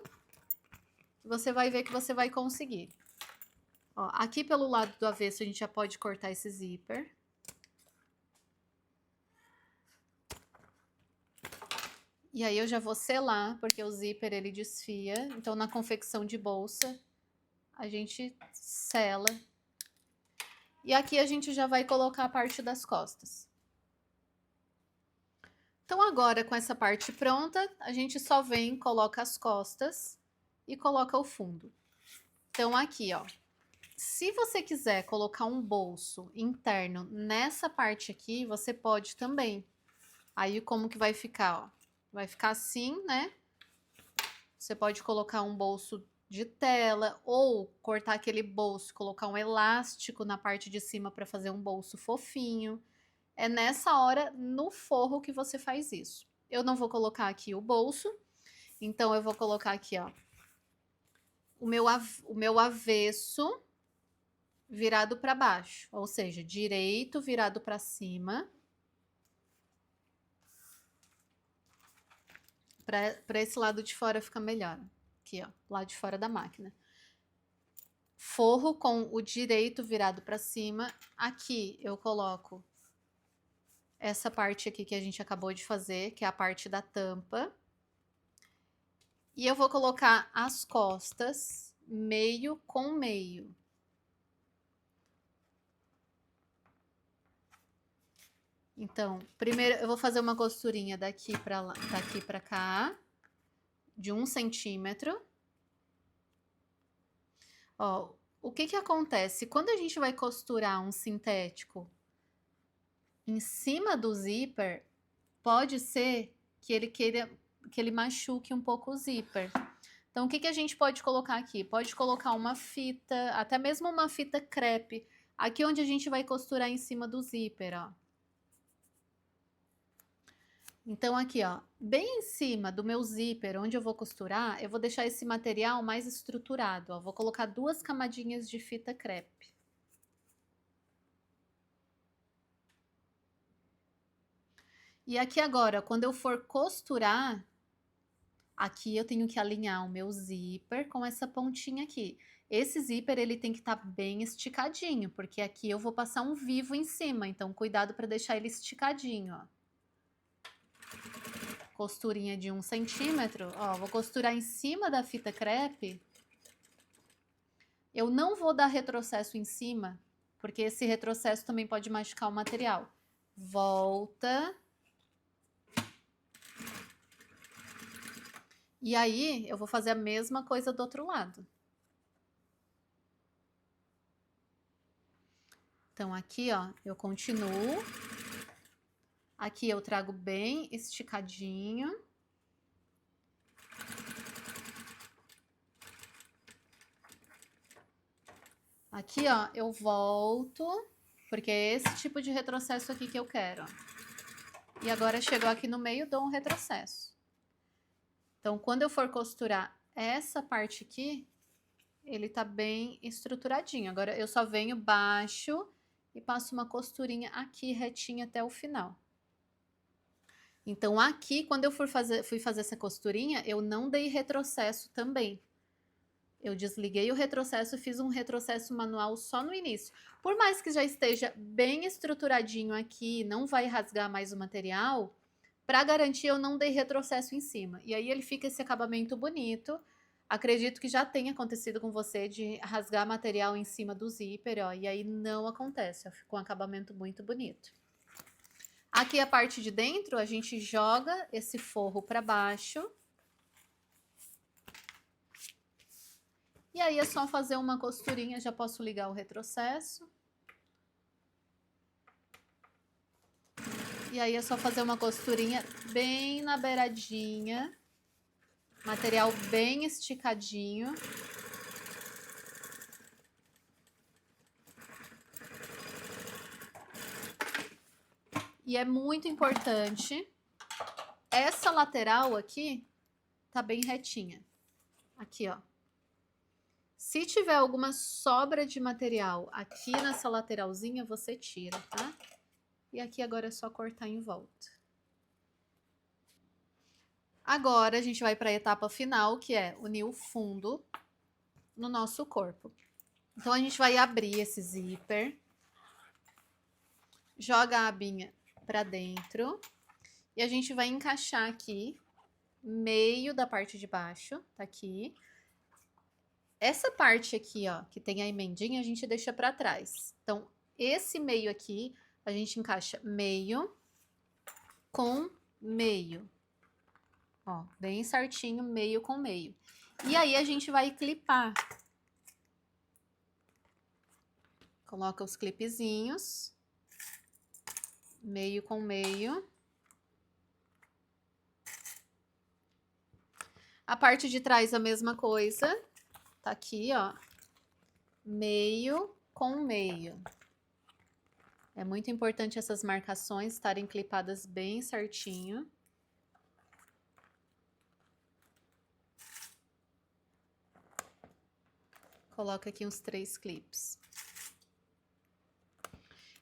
você vai ver que você vai conseguir. Ó, aqui pelo lado do avesso, a gente já pode cortar esse zíper. E aí eu já vou selar, porque o zíper ele desfia. Então, na confecção de bolsa, a gente sela. E aqui a gente já vai colocar a parte das costas. Então, agora com essa parte pronta, a gente só vem, coloca as costas e coloca o fundo. Então, aqui, ó. Se você quiser colocar um bolso interno nessa parte aqui, você pode também. Aí, como que vai ficar, ó? Vai ficar assim, né? Você pode colocar um bolso de tela ou cortar aquele bolso, colocar um elástico na parte de cima para fazer um bolso fofinho. É nessa hora, no forro, que você faz isso. Eu não vou colocar aqui o bolso, então eu vou colocar aqui, ó, o meu avesso virado para baixo, ou seja, direito virado para cima. Para esse lado de fora fica melhor. Aqui, ó, lado de fora da máquina. Forro com o direito virado para cima. Aqui eu coloco essa parte aqui que a gente acabou de fazer, que é a parte da tampa. E eu vou colocar as costas meio com meio. Então, primeiro eu vou fazer uma costurinha daqui para cá, de 1 centímetro. Ó, o que que acontece? Quando a gente vai costurar um sintético em cima do zíper, pode ser que ele machuque um pouco o zíper. Então, o que que a gente pode colocar aqui? Pode colocar uma fita, até mesmo uma fita crepe, aqui onde a gente vai costurar em cima do zíper, ó. Então, aqui, ó, bem em cima do meu zíper, onde eu vou costurar, eu vou deixar esse material mais estruturado, ó. Vou colocar 2 camadinhas de fita crepe. E aqui agora, quando eu for costurar, aqui eu tenho que alinhar o meu zíper com essa pontinha aqui. Esse zíper, ele tem que estar bem esticadinho, porque aqui eu vou passar um vivo em cima, então cuidado para deixar ele esticadinho, ó. Costurinha de 1 centímetro, ó, vou costurar em cima da fita crepe. Eu não vou dar retrocesso em cima, porque esse retrocesso também pode machucar o material. Volta. E aí, eu vou fazer a mesma coisa do outro lado. Então, aqui, ó, eu continuo. Aqui eu trago bem esticadinho. Aqui, ó, eu volto, porque é esse tipo de retrocesso aqui que eu quero, ó. E agora chegou aqui no meio, dou um retrocesso. Então, quando eu for costurar essa parte aqui, ele tá bem estruturadinho. Agora, eu só venho baixo e passo uma costurinha aqui retinha até o final. Então, aqui, quando eu fui fazer essa costurinha, eu não dei retrocesso também. Eu desliguei o retrocesso e fiz um retrocesso manual só no início. Por mais que já esteja bem estruturadinho aqui, não vai rasgar mais o material, para garantir eu não dei retrocesso em cima. E aí ele fica esse acabamento bonito. Acredito que já tenha acontecido com você de rasgar material em cima do zíper, ó, e aí não acontece, ó, ficou um acabamento muito bonito. Aqui a parte de dentro, a gente joga esse forro para baixo. E aí é só fazer uma costurinha, já posso ligar o retrocesso. E aí é só fazer uma costurinha bem na beiradinha. Material bem esticadinho. E é muito importante, essa lateral aqui tá bem retinha. Aqui, ó. Se tiver alguma sobra de material aqui nessa lateralzinha, você tira, tá? E aqui agora é só cortar em volta. Agora a gente vai para a etapa final, que é unir o fundo no nosso corpo. Então a gente vai abrir esse zíper, joga a abinha para dentro e a gente vai encaixar aqui meio da parte de baixo, tá aqui. Essa parte aqui, ó, que tem a emendinha, a gente deixa para trás. Então, esse meio aqui, a gente encaixa meio com meio. Ó, bem certinho, meio com meio. E aí, a gente vai clipar. Coloca os clipezinhos. Meio com meio. A parte de trás, a mesma coisa. Tá aqui, ó. Meio com meio. É muito importante essas marcações estarem clipadas bem certinho. Coloca aqui uns 3 clipes.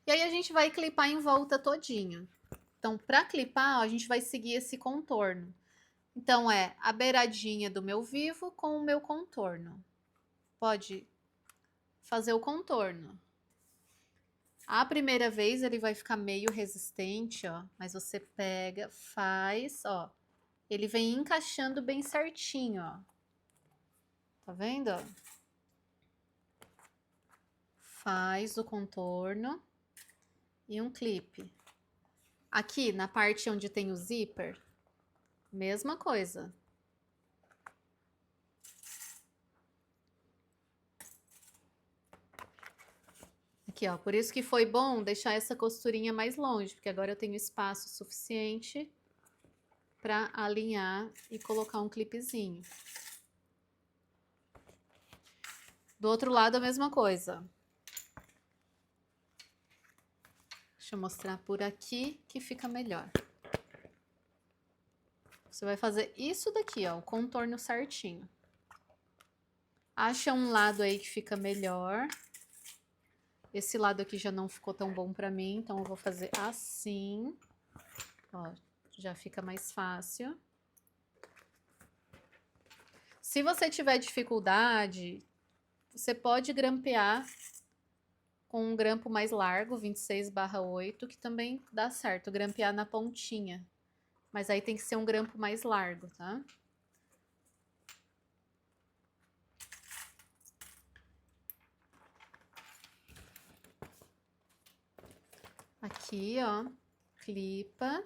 E aí a gente vai clipar em volta todinho. Então, para clipar, ó, a gente vai seguir esse contorno. Então, é a beiradinha do meu vivo com o meu contorno. Pode fazer o contorno. A primeira vez ele vai ficar meio resistente, ó, mas você pega, faz, ó, ele vem encaixando bem certinho, ó. Tá vendo, ó? Faz o contorno e um clipe. Aqui, na parte onde tem o zíper, mesma coisa. Aqui, ó, por isso que foi bom deixar essa costurinha mais longe, porque agora eu tenho espaço suficiente para alinhar e colocar um clipezinho. Do outro lado, a mesma coisa. Deixa eu mostrar por aqui que fica melhor. Você vai fazer isso daqui, ó, o contorno certinho. Acha um lado aí que fica melhor. Esse lado aqui já não ficou tão bom pra mim, então eu vou fazer assim. Ó, já fica mais fácil. Se você tiver dificuldade, você pode grampear com um grampo mais largo, 26/8, que também dá certo, grampear na pontinha. Mas aí tem que ser um grampo mais largo, tá? Aqui, ó, clipa.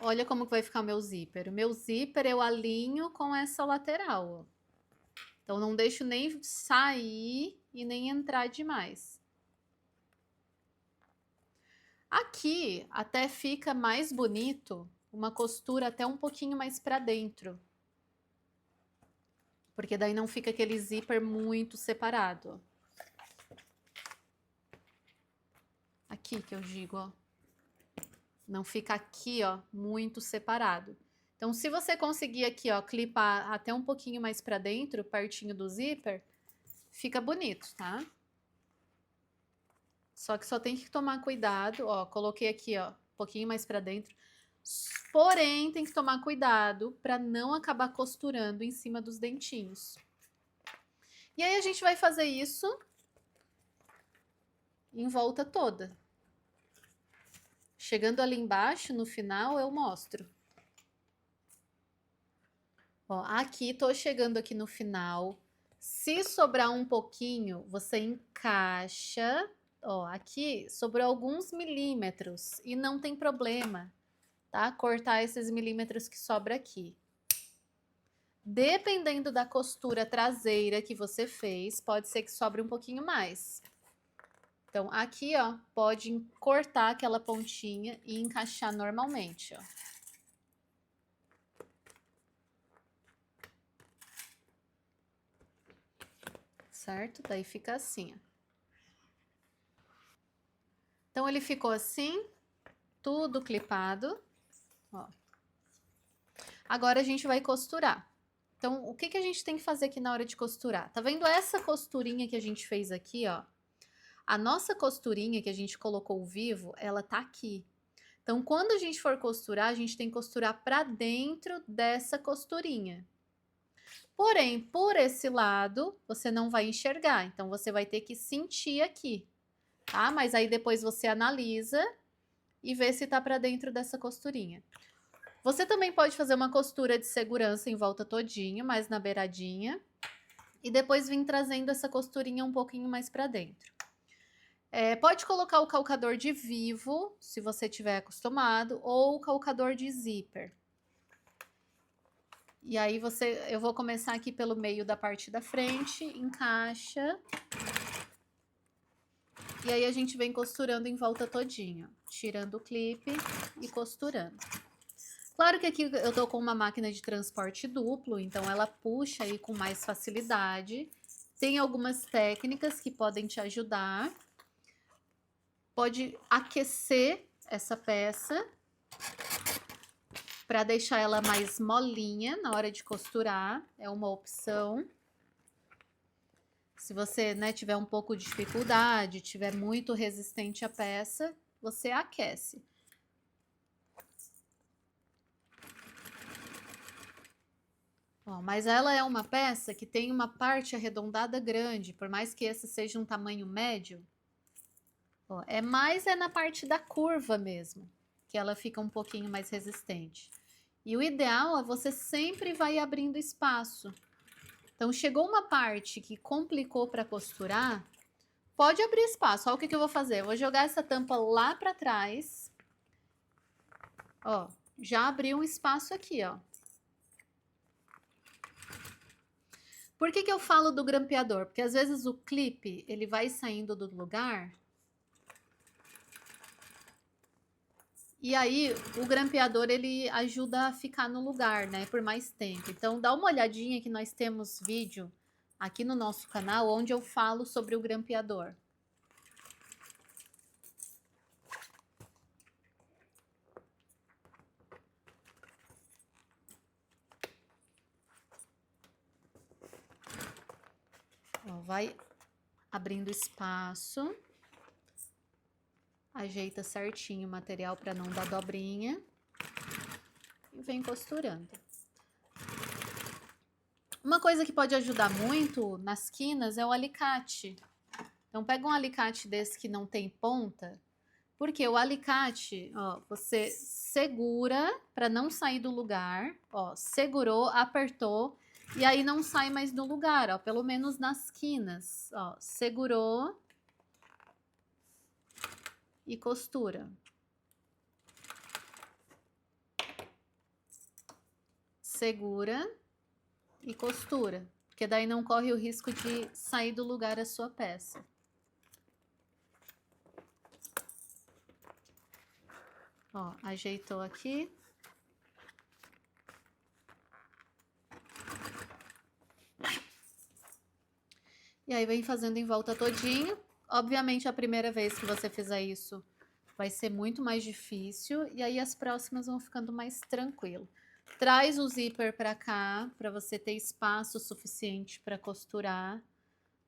Olha como que vai ficar o meu zíper. O meu zíper eu alinho com essa lateral, ó. Então, não deixo nem sair e nem entrar demais. Aqui, até fica mais bonito, uma costura até um pouquinho mais para dentro. Porque daí não fica aquele zíper muito separado. Aqui que eu digo, ó. Não fica aqui, ó, muito separado. Então, se você conseguir aqui, ó, clipar até um pouquinho mais para dentro, pertinho do zíper, fica bonito, tá? Só que só tem que tomar cuidado, ó, coloquei aqui, ó, um pouquinho mais para dentro. Porém, tem que tomar cuidado para não acabar costurando em cima dos dentinhos. E aí a gente vai fazer isso em volta toda. Chegando ali embaixo, no final, eu mostro. Ó, aqui, tô chegando aqui no final. Se sobrar um pouquinho, você encaixa. Ó, aqui sobrou alguns milímetros e não tem problema, tá? Cortar esses milímetros que sobra aqui. Dependendo da costura traseira que você fez, pode ser que sobre um pouquinho mais. Então, aqui, ó, pode cortar aquela pontinha e encaixar normalmente, ó. Certo? Daí fica assim, ó. Então, ele ficou assim, tudo clipado, ó. Agora, a gente vai costurar. Então, o que que a gente tem que fazer aqui na hora de costurar? Tá vendo essa costurinha que a gente fez aqui, ó? A nossa costurinha que a gente colocou o vivo, ela tá aqui. Então, quando a gente for costurar, a gente tem que costurar para dentro dessa costurinha. Porém, por esse lado, você não vai enxergar, então você vai ter que sentir aqui, tá? Mas aí depois você analisa e vê se tá para dentro dessa costurinha. Você também pode fazer uma costura de segurança em volta todinho, mais na beiradinha, e depois vir trazendo essa costurinha um pouquinho mais para dentro. Pode colocar o calcador de vivo, se você tiver acostumado, ou o calcador de zíper. E aí eu vou começar aqui pelo meio da parte da frente, encaixa. E aí a gente vem costurando em volta todinho, tirando o clipe e costurando. Claro que aqui eu tô com uma máquina de transporte duplo, então ela puxa aí com mais facilidade. Tem algumas técnicas que podem te ajudar. Pode aquecer essa peça para deixar ela mais molinha na hora de costurar, é uma opção. Se você, né, tiver um pouco de dificuldade, tiver muito resistente à peça, você aquece. Ó, mas ela é uma peça que tem uma parte arredondada grande, por mais que esse seja um tamanho médio. Ó, mais na parte da curva mesmo, que ela fica um pouquinho mais resistente. E o ideal é você sempre vai abrindo espaço. Então, chegou uma parte que complicou para costurar, pode abrir espaço. Olha o que eu vou fazer. Eu vou jogar essa tampa lá para trás. Ó, já abriu um espaço aqui, ó. Por que eu falo do grampeador? Porque às vezes o clipe, ele vai saindo do lugar. E aí, o grampeador, ele ajuda a ficar no lugar, né, por mais tempo. Então, dá uma olhadinha que nós temos vídeo aqui no nosso canal, onde eu falo sobre o grampeador. Ó, vai abrindo espaço. Ajeita certinho o material para não dar dobrinha. E vem costurando. Uma coisa que pode ajudar muito nas quinas é o alicate. Então, pega um alicate desse que não tem ponta, porque o alicate, ó, você segura para não sair do lugar, ó, segurou, apertou, e aí não sai mais do lugar, ó, pelo menos nas quinas, ó, segurou e costura. Segura e costura, porque daí não corre o risco de sair do lugar a sua peça. Ó, ajeitou aqui. E aí vem fazendo em volta todinho. Obviamente a primeira vez que você fizer isso vai ser muito mais difícil e aí as próximas vão ficando mais tranquilo. Traz o zíper para cá, para você ter espaço suficiente para costurar.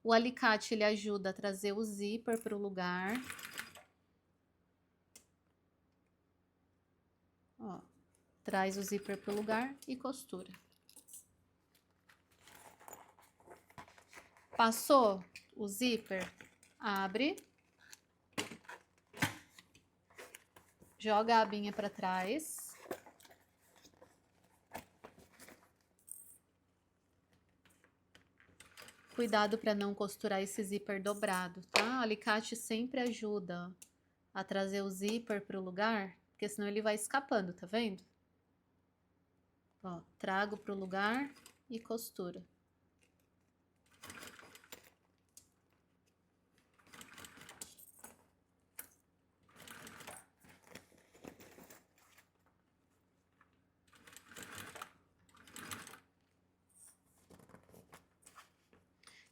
O alicate, ele ajuda a trazer o zíper para o lugar. Ó, traz o zíper para o lugar e costura. Passou o zíper, abre. Joga a abinha para trás. Cuidado para não costurar esse zíper dobrado, tá? O alicate sempre ajuda a trazer o zíper para o lugar, porque senão ele vai escapando, tá vendo? Ó, trago para o lugar e costura.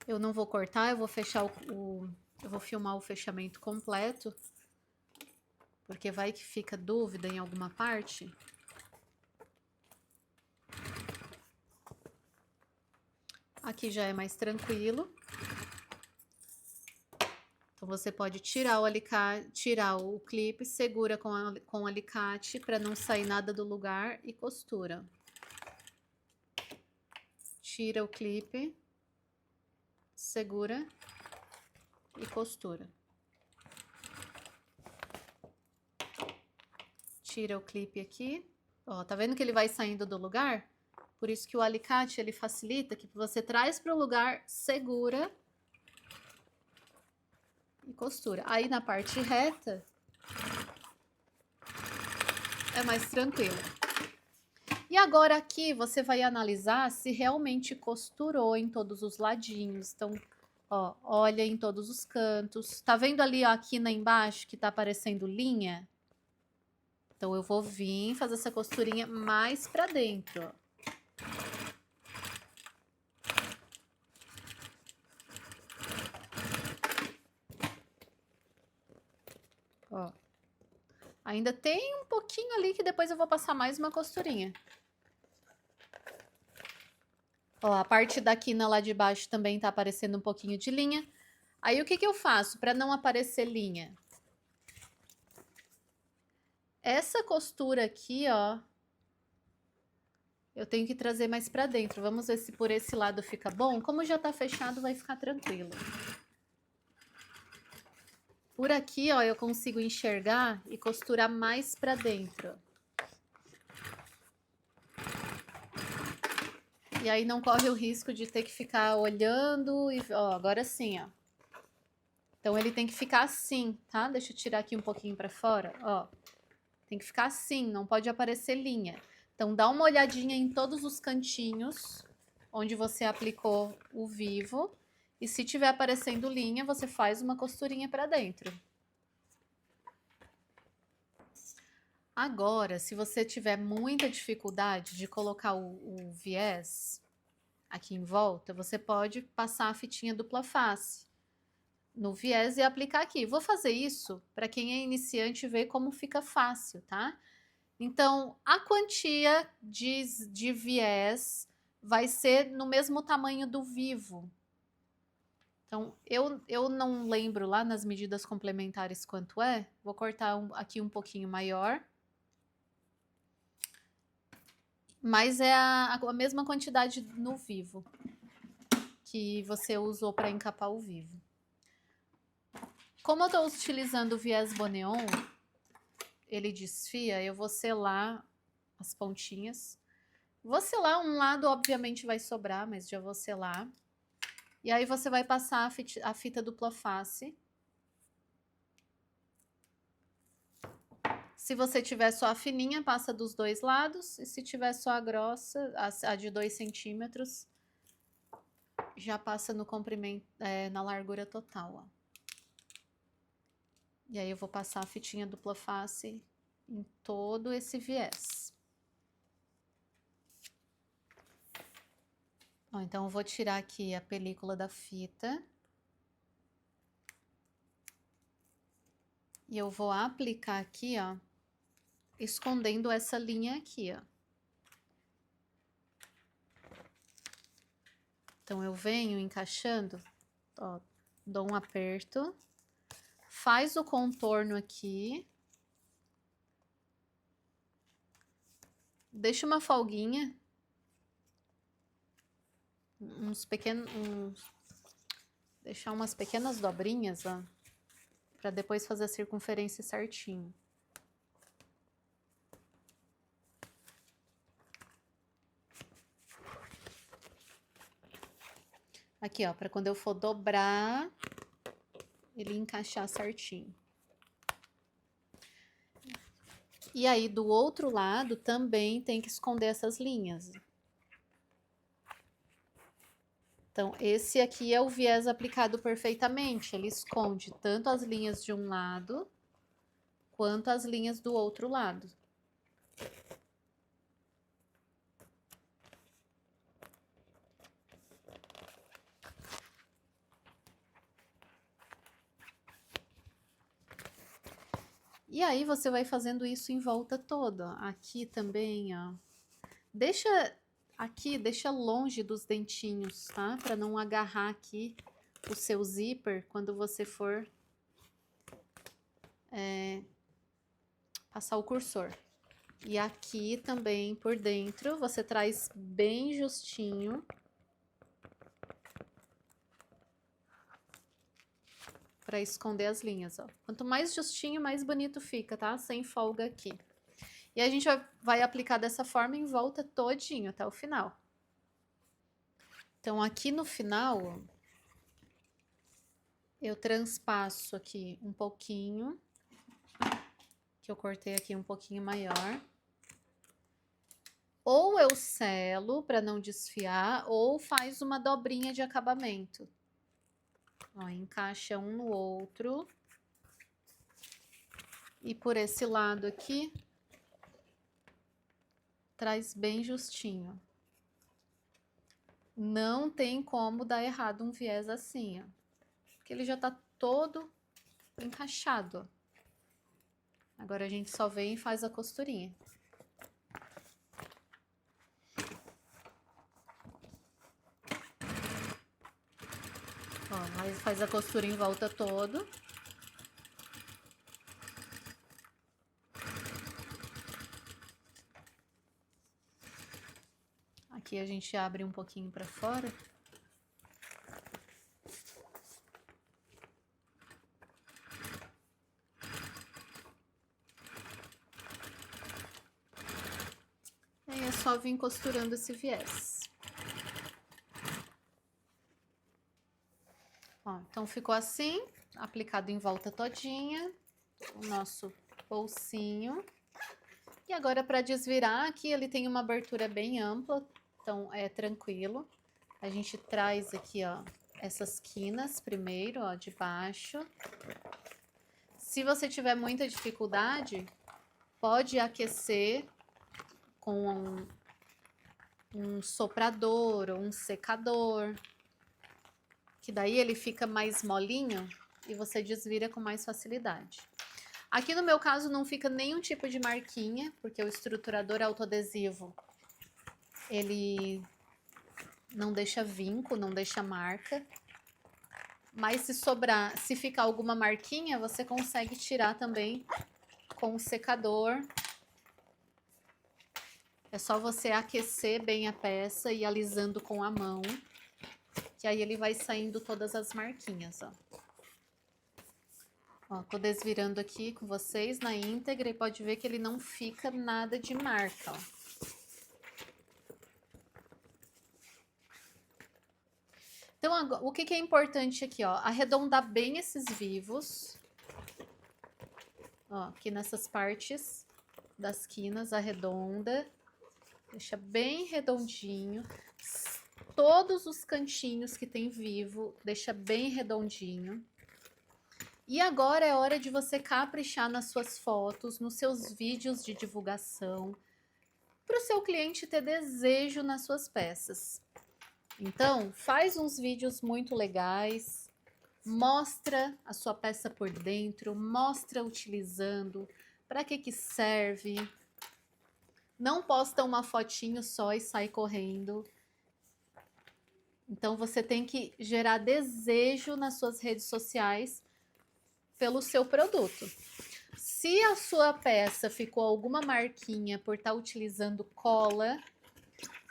Eu não vou cortar, eu vou fechar eu vou filmar o fechamento completo, porque vai que fica dúvida em alguma parte. Aqui já é mais tranquilo. Então, você pode tirar o alicate, tirar o clipe, segura com o alicate para não sair nada do lugar e costura. Tira o clipe, segura e costura. Tira o clipe aqui. Ó, tá vendo que ele vai saindo do lugar? Por isso que o alicate, ele facilita, que você traz para o lugar, segura e costura. Aí na parte reta, é mais tranquilo. E agora aqui você vai analisar se realmente costurou em todos os ladinhos. Então, ó, olha em todos os cantos. Tá vendo ali, ó, aqui embaixo que tá aparecendo linha? Então, eu vou vir fazer essa costurinha mais pra dentro, ó. Ó. Ainda tem um pouquinho ali que depois eu vou passar mais uma costurinha. Ó, a parte da quina lá de baixo também tá aparecendo um pouquinho de linha. Aí, o que que eu faço para não aparecer linha? Essa costura aqui, ó, eu tenho que trazer mais pra dentro. Vamos ver se por esse lado fica bom. Como já tá fechado, vai ficar tranquilo. Por aqui, ó, eu consigo enxergar e costurar mais pra dentro. E aí não corre o risco de ter que ficar olhando e, ó, agora sim, ó. Então ele tem que ficar assim, tá? Deixa eu tirar aqui um pouquinho pra fora, ó. Tem que ficar assim, não pode aparecer linha. Então dá uma olhadinha em todos os cantinhos onde você aplicou o vivo. E se tiver aparecendo linha, você faz uma costurinha pra dentro. Agora, se você tiver muita dificuldade de colocar o viés aqui em volta, você pode passar a fitinha dupla face no viés e aplicar aqui. Vou fazer isso para quem é iniciante ver como fica fácil, tá? Então, a quantia de viés vai ser no mesmo tamanho do vivo. Então, eu não lembro lá nas medidas complementares quanto é. Vou cortar aqui um pouquinho maior. Mas é a mesma quantidade no vivo que você usou para encapar o vivo. Como eu estou utilizando o viés Boneon, ele desfia, eu vou selar as pontinhas. Vou selar um lado, obviamente vai sobrar, mas já vou selar. E aí você vai passar a fita dupla face. Se você tiver só a fininha, passa dos dois lados. E se tiver só a grossa, a de 2 centímetros, já passa no comprimento, na largura total, ó. E aí eu vou passar a fitinha dupla face em todo esse viés. Ó, então eu vou tirar aqui a película da fita. E eu vou aplicar aqui, ó, escondendo essa linha aqui, ó. Então eu venho encaixando, ó, dou um aperto, faz o contorno aqui, deixa uma folguinha, deixar umas pequenas dobrinhas, ó, para depois fazer a circunferência certinho. Aqui, ó, para quando eu for dobrar, ele encaixar certinho. E aí, do outro lado, também tem que esconder essas linhas. Então, esse aqui é o viés aplicado perfeitamente. Ele esconde tanto as linhas de um lado, quanto as linhas do outro lado. E aí, você vai fazendo isso em volta toda. Aqui também, ó. Deixa longe dos dentinhos, tá? Para não agarrar aqui o seu zíper quando você for passar o cursor. E aqui também por dentro, você traz bem justinho. Para esconder as linhas, ó. Quanto mais justinho, mais bonito fica, tá? Sem folga aqui. E a gente vai aplicar dessa forma em volta todinho, até o final. Então, aqui no final, ó, eu transpasso aqui um pouquinho, que eu cortei aqui um pouquinho maior. Ou eu selo para não desfiar, ou faz uma dobrinha de acabamento. Ó, encaixa um no outro. E por esse lado aqui, traz bem justinho. Não tem como dar errado um viés assim, ó. Porque ele já tá todo encaixado, ó. Agora a gente só vem e faz a costurinha. Ó, aí faz a costura em volta todo. Aqui a gente abre um pouquinho para fora. Aí é só vir costurando esse viés. Ó, então ficou assim, aplicado em volta todinha, o nosso bolsinho. E agora para desvirar, aqui ele tem uma abertura bem ampla, então é tranquilo. A gente traz aqui, ó, essas quinas primeiro, ó, de baixo. Se você tiver muita dificuldade, pode aquecer com um soprador ou um secador, que daí ele fica mais molinho e você desvira com mais facilidade. Aqui no meu caso não fica nenhum tipo de marquinha, porque o estruturador autoadesivo, ele não deixa vinco, não deixa marca. Mas se sobrar, se ficar alguma marquinha, você consegue tirar também com o secador. É só você aquecer bem a peça e ir alisando com a mão, que aí ele vai saindo todas as marquinhas, ó. Ó, tô desvirando aqui com vocês na íntegra e pode ver que ele não fica nada de marca, ó. Então, agora, o que que é importante aqui, ó? Arredondar bem esses vivos. Ó, aqui nessas partes das quinas, arredonda. Deixa bem redondinho. Todos os cantinhos que tem vivo, deixa bem redondinho. E agora é hora de você caprichar nas suas fotos, nos seus vídeos de divulgação, para o seu cliente ter desejo nas suas peças. Então, faz uns vídeos muito legais, mostra a sua peça por dentro, mostra utilizando, para que serve. Não posta uma fotinho só e sai correndo. Então, você tem que gerar desejo nas suas redes sociais pelo seu produto. Se a sua peça ficou alguma marquinha por estar utilizando cola,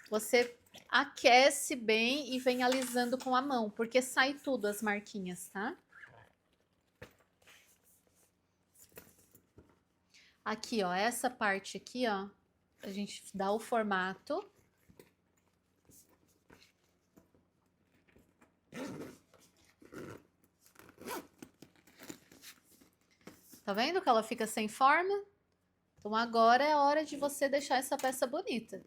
você aquece bem e vem alisando com a mão, porque sai tudo as marquinhas, tá? Aqui, ó, essa parte aqui, ó, a gente dá o formato. Tá vendo que ela fica sem forma? Então agora é a hora de você deixar essa peça bonita.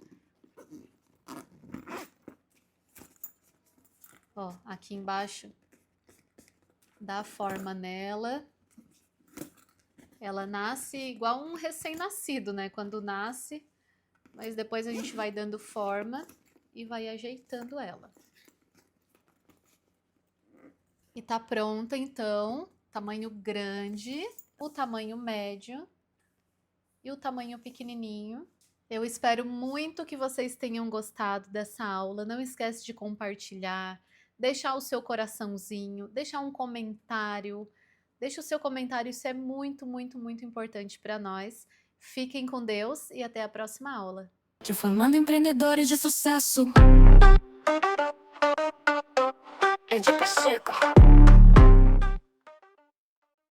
Ó, aqui embaixo dá forma nela. Ela nasce igual um recém-nascido, né? Quando nasce, mas depois a gente vai dando forma e vai ajeitando ela. E tá pronta, então, tamanho grande, o tamanho médio e o tamanho pequenininho. Eu espero muito que vocês tenham gostado dessa aula. Não esquece de compartilhar, deixar o seu coraçãozinho, deixar um comentário, Deixa o seu comentário, isso é muito, muito, muito importante para nós. Fiquem com Deus e até a próxima aula. Formando empreendedores de sucesso. É de Pacheco.